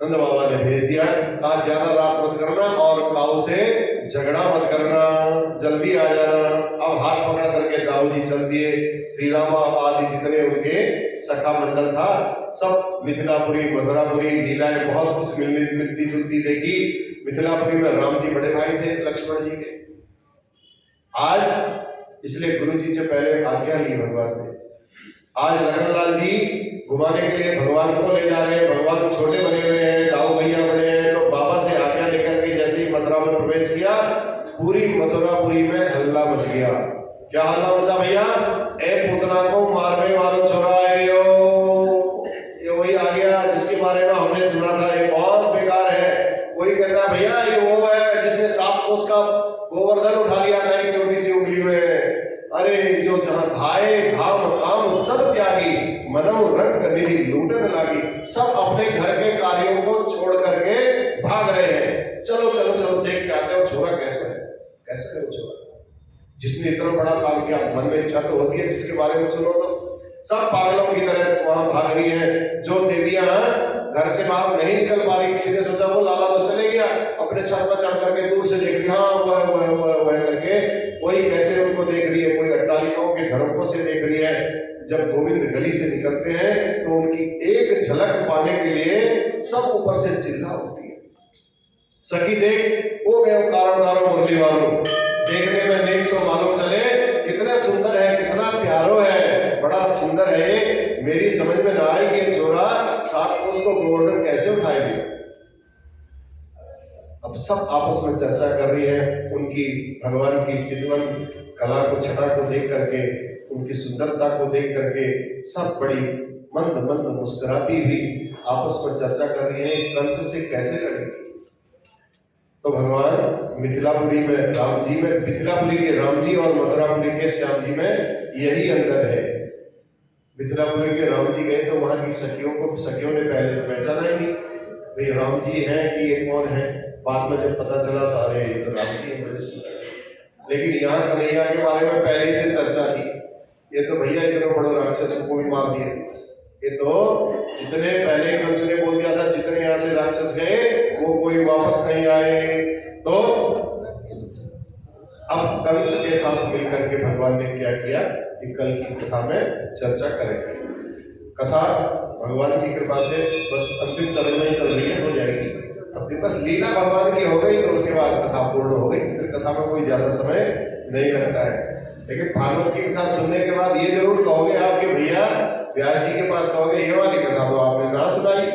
नंद बाबा ने भेज दिया। कहा ज्यादा रात मत करना और काऊ से झगड़ा मत करना, जल्दी आ जाना। अब हाथ पकड़ करके दाऊ जी चल दिए। श्री राम आदि जितने उनके सखा मंडल था सब मिथिलापुरी मथुरापुरी लीलाएं बहुत कुछ मिलती जुलती देखी। मिथिलापुरी में राम जी बड़े भाई थे लक्ष्मण जी के। आज इसलिए गुरु जी से पहले आज्ञा ली भगवान ने। आज लखनलाल जी घुमाने के लिए भगवान को ले जा रहे हैं, भगवान छोटे बने हुए हैं, दाऊ भैया बड़े हैं, तो बाबा से आज्ञा लेकर के जैसे ही मथुरा में प्रवेश किया, पूरी मथुरापुरी में हल्ला मच गया। क्या हल्ला मचा भैया, ए पुतना को मारने वालों छोरा आए हो, ये वही आ गया जिसके बारे में हमने सुना था, ये बहुत बेकार है। वही कहता भैया ये वो है जिसने 7 कोस का गोवर्धन उठा लिया था एक छोटी सी उंगली में। अरे जो जहां धाये धाम काम सब त्यागी, मनो रंग निधि लूटन लागी। सब अपने घर के कार्यों को छोड़ करके भाग रहे हैं। चलो चलो चलो देख के आते हो छोरा कैसा है, कैसा है वो छोरा जिसने इतना बड़ा काम किया। मन में इच्छा तो होती है जिसके बारे में सुनो तो सब पागलों की तरह वहां भाग रही है। जो देवियां घर से बाहर नहीं निकल पा रही, किसी ने सोचा वो लाला तो चले गया, अपने छत पर चढ़ करके दूर से देख रही, हाँ वह करके कोई कैसे उनको देख रही है, कोई अट्टालिकाओं के झरोखों से देख रही है। जब गोविंद गली से निकलते हैं तो उनकी एक झलक पाने के लिए सब ऊपर से चिल्ला उठती है, सखी देख वो गए कारण मुरली वालों, देखने में नेक सो मालूम चले, कितने सुंदर है, कितना प्यारो है, बड़ा सुंदर है ये। मेरी समझ में ना आए कि छोरा 7 कोस को गोवर्धन कैसे उठाएगी। अब सब आपस में चर्चा कर रही है, उनकी भगवान की चितवन कला को, छटा को देख करके, उनकी सुंदरता को देख करके सब बड़ी मंद मंद मुस्कुराती हुई आपस में चर्चा कर रही है कंस से कैसे लड़ेगी। तो भगवान मिथिलापुरी में राम जी में, मिथिलापुरी के राम जी और मथुरापुरी के श्याम जी में यही अंतर है। मिथिलापुरी के राम जी गए तो वहां की सखियों ने पहले तो पहचाना ही नहीं, भाई राम जी हैं कि ये कौन है। बाद में जब पता चला तो अरे ये तो राम जी है, बड़े सुंदर। लेकिन यहाँ कन्हैया के बारे में पहले ही से चर्चा थी, ये तो भैया इतने बड़े राक्षस को भी मार दिए। ये तो जितने पहले कंस ने बोल दिया था जितने यहाँ से राक्षस गए वो कोई वापस नहीं आए। तो अब कंस के साथ मिलकर के भगवान ने क्या किया कि कल की कथा में चर्चा करेंगे। कथा भगवान की कृपा से बस अंतिम चरण में ही चल रही है, हो जाएगी। अब जब बस लीला भगवान की हो गई तो उसके बाद कथा पूर्ण हो गई, फिर कथा में कोई ज्यादा समय नहीं लगता है। लेकिन भागवत की कथा सुनने के बाद ये जरूर कहोगे आप कि भैया व्यास जी के पास कहोगे ये वाली कथा तो आपने ना सुनाई,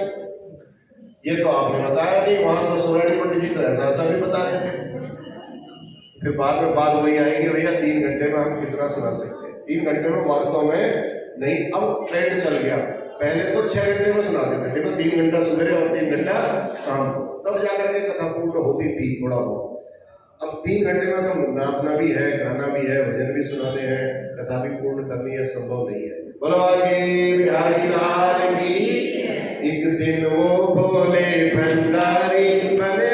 ये तो आपने बताया नहीं, वहां तो सोनारी पंडित जी तो ऐसा ऐसा भी बता रहे थे। फिर बाद में बात वही आएगी भैया 3 घंटे में हम कितना सुना सकते हैं, 3 घंटे में वास्तव में नहीं। अब ट्रेंड चल गया, पहले तो 6 घंटे में सुनाते थे, देखो 3 घंटा सवेरे और 3 घंटा शाम को, तब जाकर के कथा पूर्ण होती थी थोड़ा बहुत। अब 3 घंटे में तो नाचना भी है, गाना भी है, भजन भी सुनाने हैं, कथा भी पूर्ण करनी है, संभव नहीं है। बोलो आगे बिहारी लाल की। एक दिन वो भोले भंडारी बने